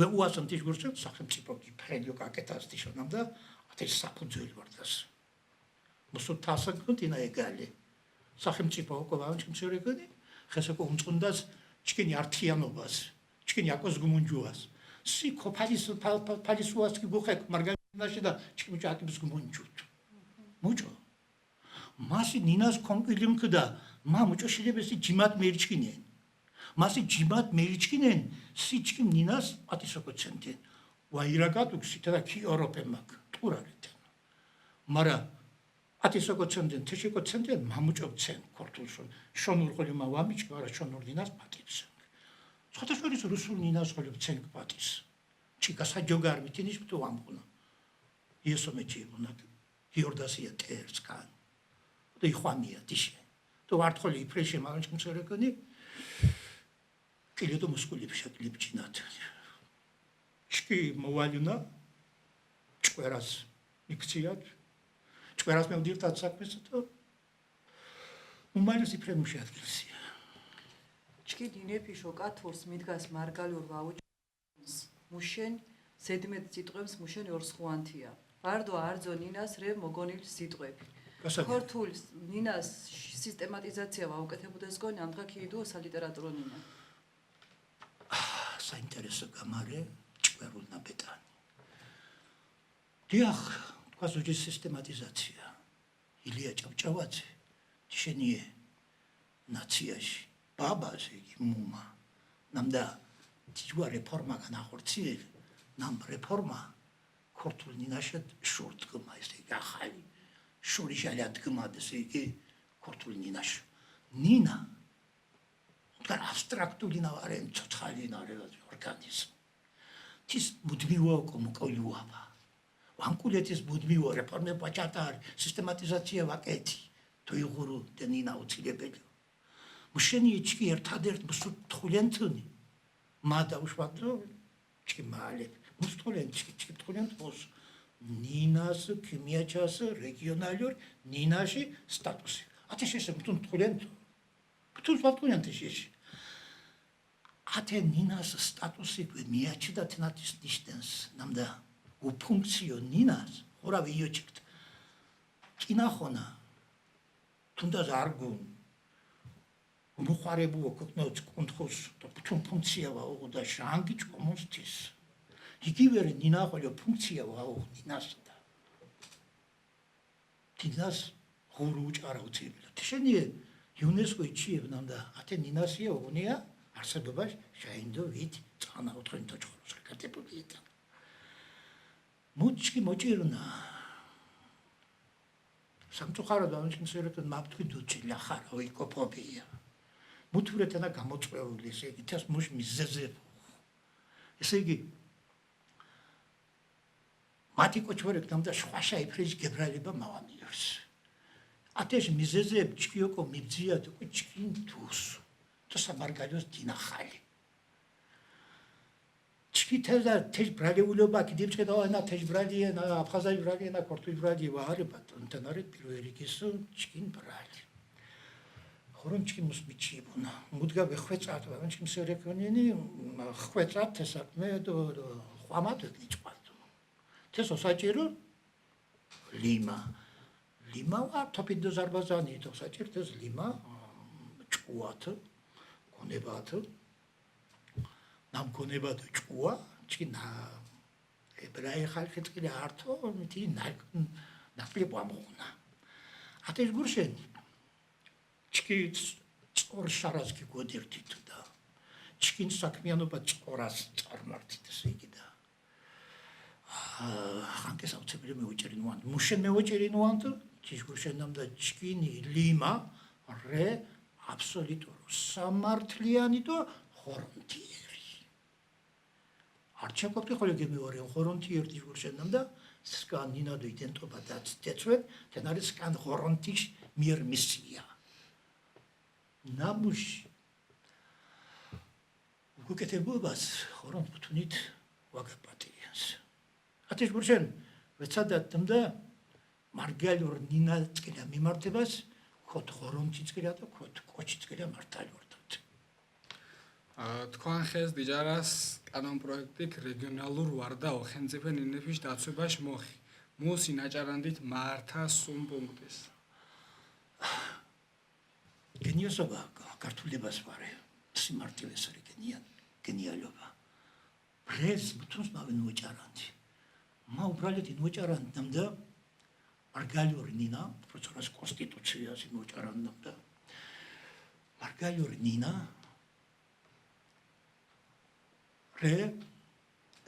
უასონ თიშგურჩო სახელმწიფო გიფრენიო კაკეტას თიშნამდა ათეს საფუძველი ვარდას მოსო თასაკუნტინა ეგალი სახელმწიფო ოკოვან ჩიმსერეკენი ხესაკო უმწუნდას ჩკინი ართიანობას ჩკინი აკოს გუმუნჯუას სიკო ფალისუას კი გუხეკ მარგალინაში და ჩკიმი აკიბის გუმუნჯუთ მუჭო მასი ნინას კონკილიმკდა მა მუჭო შეიძლება ჯიმათ მერჩკინენ მასი ჯიმათ მერჩკინენ სიჩკიმ ნინას ატისოკო ცენტენ ვაირაკატუქსი და კი ევროპემაკ ტურალეთენ მარა ატისოკო ცენტენ თეშიკო ცენტენ მამუჭო ცენტ ქორთულშონ შონურყოლი მა ვამიჩკ არა შონურდინას პატიცე სხვადასხვა რუსულ ნინას ხოლმე ცენტ პატის ჩიკა საჯოგარ მიტინის თუ ამყუნა იესომეჩი უნა გიორდასია ტერსკან და იხვამია დიშე თუ არტხოლი იფრეშე მაგან ჩმცერეკონი კილედო მუსკულები შეკლებჩინათ ჩკი მოვალინა ჭკვერას იქციათ ჭკვერას მევდირთად საქმეს და უმალეს იფრემუში ადგილსია ჩკი დინეფიშო კათურს მიდგას მარგალურ ვაუჭს მუშენ ზედმეტ სიტყვებს მუშენ ორსხუანთია ვარდო არძო ნინას რე მოგონილ სიტყვები ქორთულ ნინას სისტემატიზაცია ვაუკეთებუდეს გონი ამდღა ქიდუო სალიტერატურო ნინა საინტერესო გამარე ჭკვერულ ნაბეტანი დიახ თქვასუჯის სისტემატიზაცია ილია ჭავჭავაძე შენიე ნაციაში ბაბაზე მუმა ნამდა თიჯვა რეფორმა განახორციელ ნამ რეფორმა ქორთულ ნინაშად შორტკმა ესე ახალი შორიშალი ადგმადეს იგი ქორთულ ნინაშ ნინა და აბსტრაქტული ნავარენ ცოცხალი ნარევად ორგანიზმ თის მუდმივო კომკოლიუაბა ვანკულეთის მუდმივო რეფორმე პაჭატარ სისტემატიზაცია ვაკეთი თუ იღურუ და ნინა უცილებელი მუშენი ჩკი ერთადერთ მსთხულენთუნი მადა უშვადო ჩკი მალე მსთხულენთი ჩკი მსთხულენთ ბოს ნინას ქიმიაჩას რეგიონალურ ნინაში სტატუსი ათე შეშე მსთხულენთ მსთხულენთი შეშე ათე ნინას სტატუსი მიაჩდა თნათის ნიშნს ნამდა უფუნქციო ნინას ხურავი იოჩიკთ კინახონა თუნდაც არგუნ მუხარებუო კუთნოც კუნთხოს და ფუნქცია ვაო და შანგი ჭკომოსთის იგივე ნინა ხოლო ფუნქცია ვაო ნინასდა თინას ხურუ ჭარა უცებილა შენიე იუნესკო იჩიებნამ და ათე ნინასია ონია არსებობაში შაინდო ვით წანა ოთხენთო ჭოროს კატეპულიეტა მუჩკი მოჭირნა სამწუხაროდ ამის ერეკენ მაფთვი დუჩილა ხარავ იკოპობია მუთურეთანა გამოწვეული ესე იგი თას მუშ მიზეზე ესე იგი მათი კოჩვერეკ დამდა შვაშა იფრიჯ გებრალება მავანიებს ათეშ მიზეზე ჩკიოკო მიბძია თუ ჩკინ თუს თოსა მარგალიოს დინახალი ჩკითელა თეშ ბრალეულობა კიდევ ენა თეშ ბრალია ნა აფხაზაი ბრალია ნა ქორთული ბრალია ვარებათ ընտանარი პირველი გისო ჩკინ ბრალი ხორონჩკი მოსმიჩიბუნა მუდგა ვეხვეწათ ვანჩკი მსერეკონიენი ხვეწათ თესაკმე დო ხვამათ ვიჭყავთ თესო საჭირო ლიმა ვა თოფიდო ზარბაზანი თო საჭირთეს ლიმა ჭუათ კონებათ ნამკონებათ ჭუა ჩინა ებრაი ხალხი წკილი ართო მითი ნაკლებ ამონა ათეს გურშენი ჩკი წორ შარაზკი გოდირთით და ჩკინ საქმიანობა წორას წარმართით ესე იგი და ხანკეს ავწებელი მეუჭერინوان მუშენ მეუჭერინوان ჩიშგურშენამ და ჩკინი ლიმა რე აბსოლუტურ სამართლიანი და ხორონტიერი არჩაკოპტი ხოლე გემეორე ხორონტიერი ჩიშგურშენამ და სკანინა და იდენტობა და ცეცვეთ თენარი სკან ხორონტიშ მიერ მისია ნამუშ უკეთებობას ხორონ თუნით ვაგაპატიანს ათეშ გურშენ ვეცადათ და მარგალურ ნინა წკიდა მიმართებას ხოთ ხორონჩი წკიდა და ხოთ კოჩი წკიდა მართალი ვარდათ თქვენ ხეს დიჯარას კანონ პროექტიკ რეგიონალურ ვარდა ოხენწიფე ნინეფიშ დაცვებაშ მოხი მუსი ნაჭარანდით მართა სუმ პუნქტის გენიოსობა ქართულებას ვარე სიმართლეს არის გენიალობა პრეს თუნს მავენ უჭარანდი მა უბრალოდ ინუჭარანდამ და მარგალიური ნინა პროცესის კონსტიტუციას ინუჭარანდამ და მარგალიური ნინა რე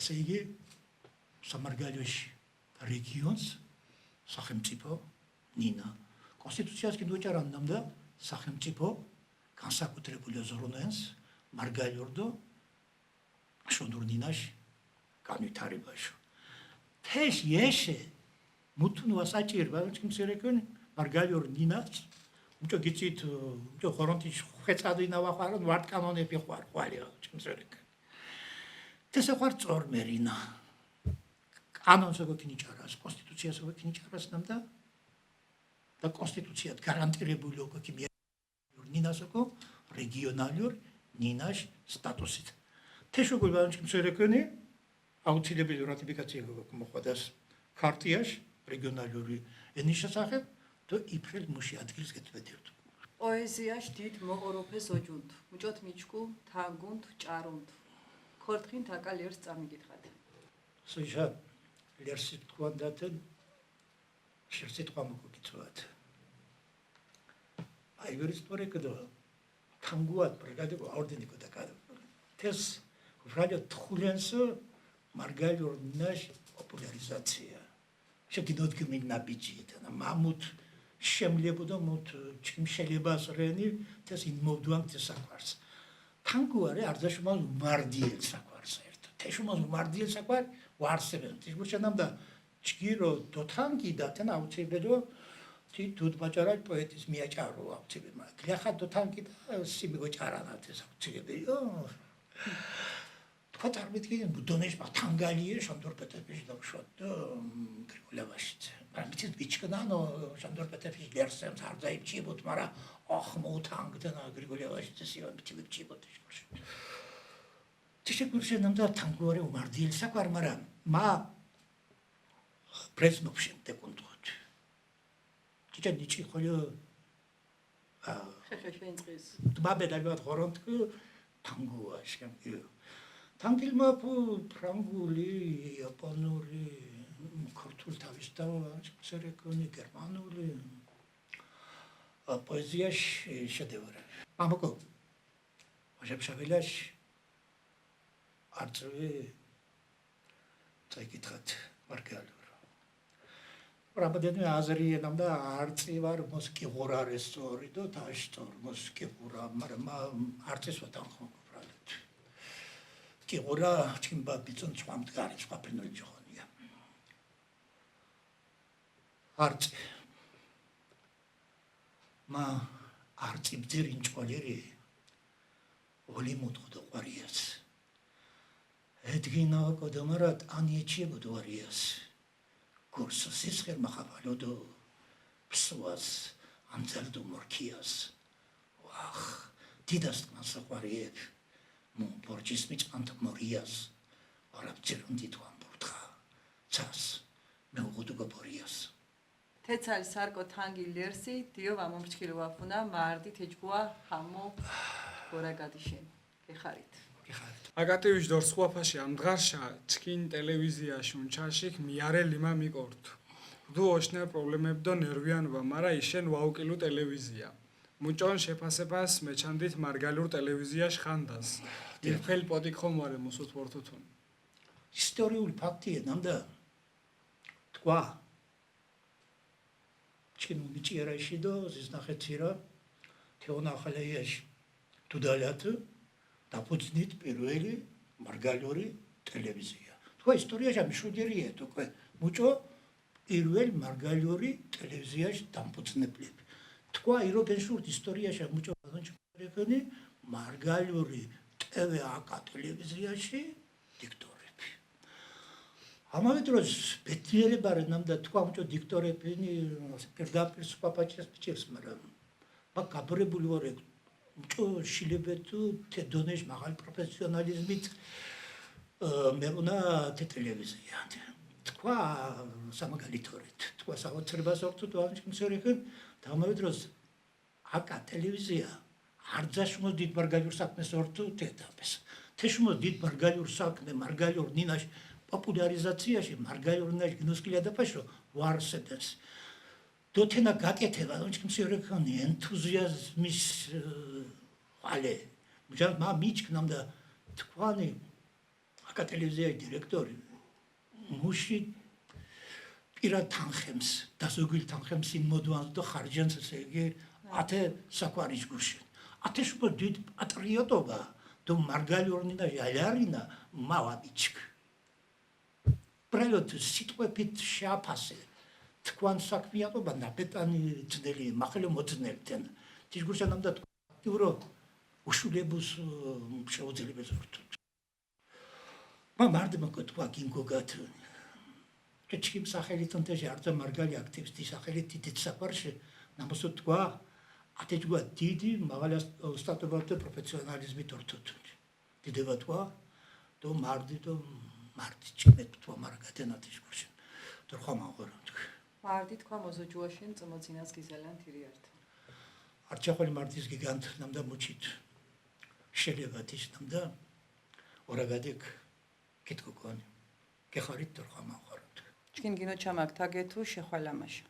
სეიგი სამარგალოში რეგიონს სახელმწიფო ნინა კონსტიტუციას ინუჭარანდამ და სახელმწიფო განსაკუთრებული ზრუნვას მარგალიორდო შონდურნინაში განვითარებაში თეშ ეშე მუთუნვა საჭიროა ჩიმსერეკონ მარგალიორ ნინას უჭო გიცით უჭო ხორონტი ხეცადინა ვახარონ ვარტ კანონები ხარ ყვალია ჩიმსერეკ თესე ხარ წორმერინა კანონსო გქინიჭარას კონსტიტუციასო გქინიჭარას ნამდა და კონსტიტუციად გარანტირებული ოქი ნინასოკო რეგიონალურ ნინაშ სტატუსით თეშოგულ ჩიმსერეკონი აუცილებელი რატიფიკაცია მოხდას ქარტიაში რეგიონალური ენის შესახებ და იფრელ მუში ადგილს გეთვედირთ პოეზიაში დიდ მოყოროფეს ოჯუნთ უჭოთ მიჩკუ თაგუნთ ჭარუნთ ქორთხინ თაკალიერს წამიგითხათ სოჟა ლერსი თქვანდათენ შერსი თქვამოგიცვათ აივერისტორე კდო თანგუათ ბრიგადე ორდენიკო და კადო თეს ვრალო თხულენსო მარგალიორ ნაშ პოპულარიზაცია შეგიდოთ გმინა ბიჭიდან მამუთ შემლებოდა მოთ ჩიმშელებას რენი თეს იმოვდوام თესაკვარს თანგუარე არძაშმალ მარდიელ საკვარს ერთო თეშუმალ მარდიელ საკვარ ვარსებენ თიშგუშენამ და ჩგირო დოთანგი და თენ აუცილებლო თი თუდ ბაჭარალ პოეტის მიაჭარო აუცილებლო გლახა დოთანგი და სიმიგო ჭარანა თეს აუცილებლო ფოტარმიტკი ბუდონეშ ბათანგალიე შანდორპეტეფიშ დავშოთ გრიგოლევაშიც ამიტის ბიჭკნანო შანდორპეტეფიშ ლერსემ ზარდაიჩიბოთ მარა ახ მოთანგდნა გრიგოლევაშიც სიო ბიჭიბოთ თიშეკურშენამ და თანგუარე უმარდილ საკვარ მარა მა პრეზნობშენ დეკუნდოთ თიჭა ნიჭი ხოლო ხეხეშენწყის დაბედალბათ ხორონტკი თანგუაშ თანგილმა ფრანგული, იაპონური, ქართული თავის და სერეკონი, გერმანული პოეზიაში შედევრები. მამაკო, ვაჟებშავილაში არწვი წაიკითხათ მარგალურ. რამოდენიმე აზრიენამ და არწი ვარ მოსკი ღურარეს სწორი და თაშტორ მოსკი ღურა მაგრამ არწის ვათან ხო ბრალეთ კი ღურა ჩიმბა ბიცონ წვამდგარი წვაფენო ჯოხონია არწი მა არწი ბძირინ ჭოლერი ოლი მოტყო ყვარიას ედგინა კოდომარად ანიეჩი ბუდვარიას Curso sischer maxavalodo psuas anzeldo morkias. Wach, didast masaquarieb, mon porgis mit antamorias, orabtirundi tuam burtha, tsas, meugudugo borias. თეცალი სარკო თანგი ლერსი დიო ვამომჩქილო ვაფუნა მარდი თეჯგუა ჰამო გორაგადიშენ გეხარით აკატივიშ დორსხუაფაში ამ დღარშა ჩკინ ტელევიზიაში უნჩაშიქ მიარე ლიმა მიკორთ დუ ოშნე პრობლემებდო ნერვიანობა მარა იშენ ვაუკილუ ტელევიზია მუჭონ შეფასებას მეჩანდით მარგალურ ტელევიზიაში ხანდას ირფელ პოდიკ ხომარე მოსუთ ვორთუთუნ ისტორიული ფაქტია ნამდა თქვა ჩკინ მიჭიერაში და ზიზნახეთირა თეონახალეიაში თუდალათ დაფუძნით პირველი მარგალური ტელევიზია. თქვა ისტორიაში მშვიდერია თქვა მუჭო პირველ მარგალური ტელევიზიაში დამფუძნებლები. თქვა ევროპენშურთ ისტორიაში მუჭო განჩქარებული მარგალური ტელეაკ ტელევიზიაში დიქტორები. ამავე დროს ბედნიერებარე ნამდა თქვა მუჭო დიქტორები პირდაპირ სპაპაჩეს ფიჭერს მაგრამ მაგ გაბრებული ვარ შილებეთუ თედონეშ მაღალი პროფესიონალიზმით მეუნა ტელევიზია. თქვა სამაგალითორით, თქვა საოცრებას ოქთუ დავანჩიმსერიხენ და ამავე დროს აკა ტელევიზია არძაშმოს დიდ მარგალურ საქმეს ორთუ თეთაფეს. თეშმოს დიდ მარგალურ საქმე მარგალურ ნინაშ პოპულარიზაციაში მარგალურ ნინაშ გნოსკილია დაფაშო ვარსედეს. დოთენა გაკეთებაոնჩიმსერიხენ ენთუზიაზმის ale მჯერ მიჩქნამ და თქვანი აკა ტელევიზიის დირექტორი მუში პირად თანხემს და ზოგილ თანხემს იმ მოდვანს და ხარჯენს ესე იგი ათე საკვარის გუში ათე შუბ დიდ პატრიოტობა და მარგალორნი და ჟალერინა მავაბიჩკ პრელოთ სიტყვებით შეაფასე თქვან საქმიანობა ნაპეტანი ძნელი მახელო მოძნელთან თიშგუშანამ და თურო უშულებუს შეუძლებელს ვართ. მარდი მოკეთვა გინგოგათ. კეჩკიმ სახელით თეჟი არცა მარგალი აქტივისტი სახელით დიდ საფარში ნამოსო თქვა ათეჯგვა დიდი მაღალი სტატუსებად პროფესიონალიზმით ორთოთ. დიდება თქვა და მარდი ჩკმეთ თქვა მარგათენათიშ გუშინ. და ხომა ღორა თქვა. მარდი თქვა მოზოჯუაშენ წმოძინას გიზალან თირიართ. არჩახოლი მარდის გიგანტ ნამდა მოჩით. შელევათის ნამდა ორაგადეკ კეთკოკონი გეხარით ტორხამა ხაროთ ჩკინ გინო ჩამაკ თაგეთუ შეხვალამაშა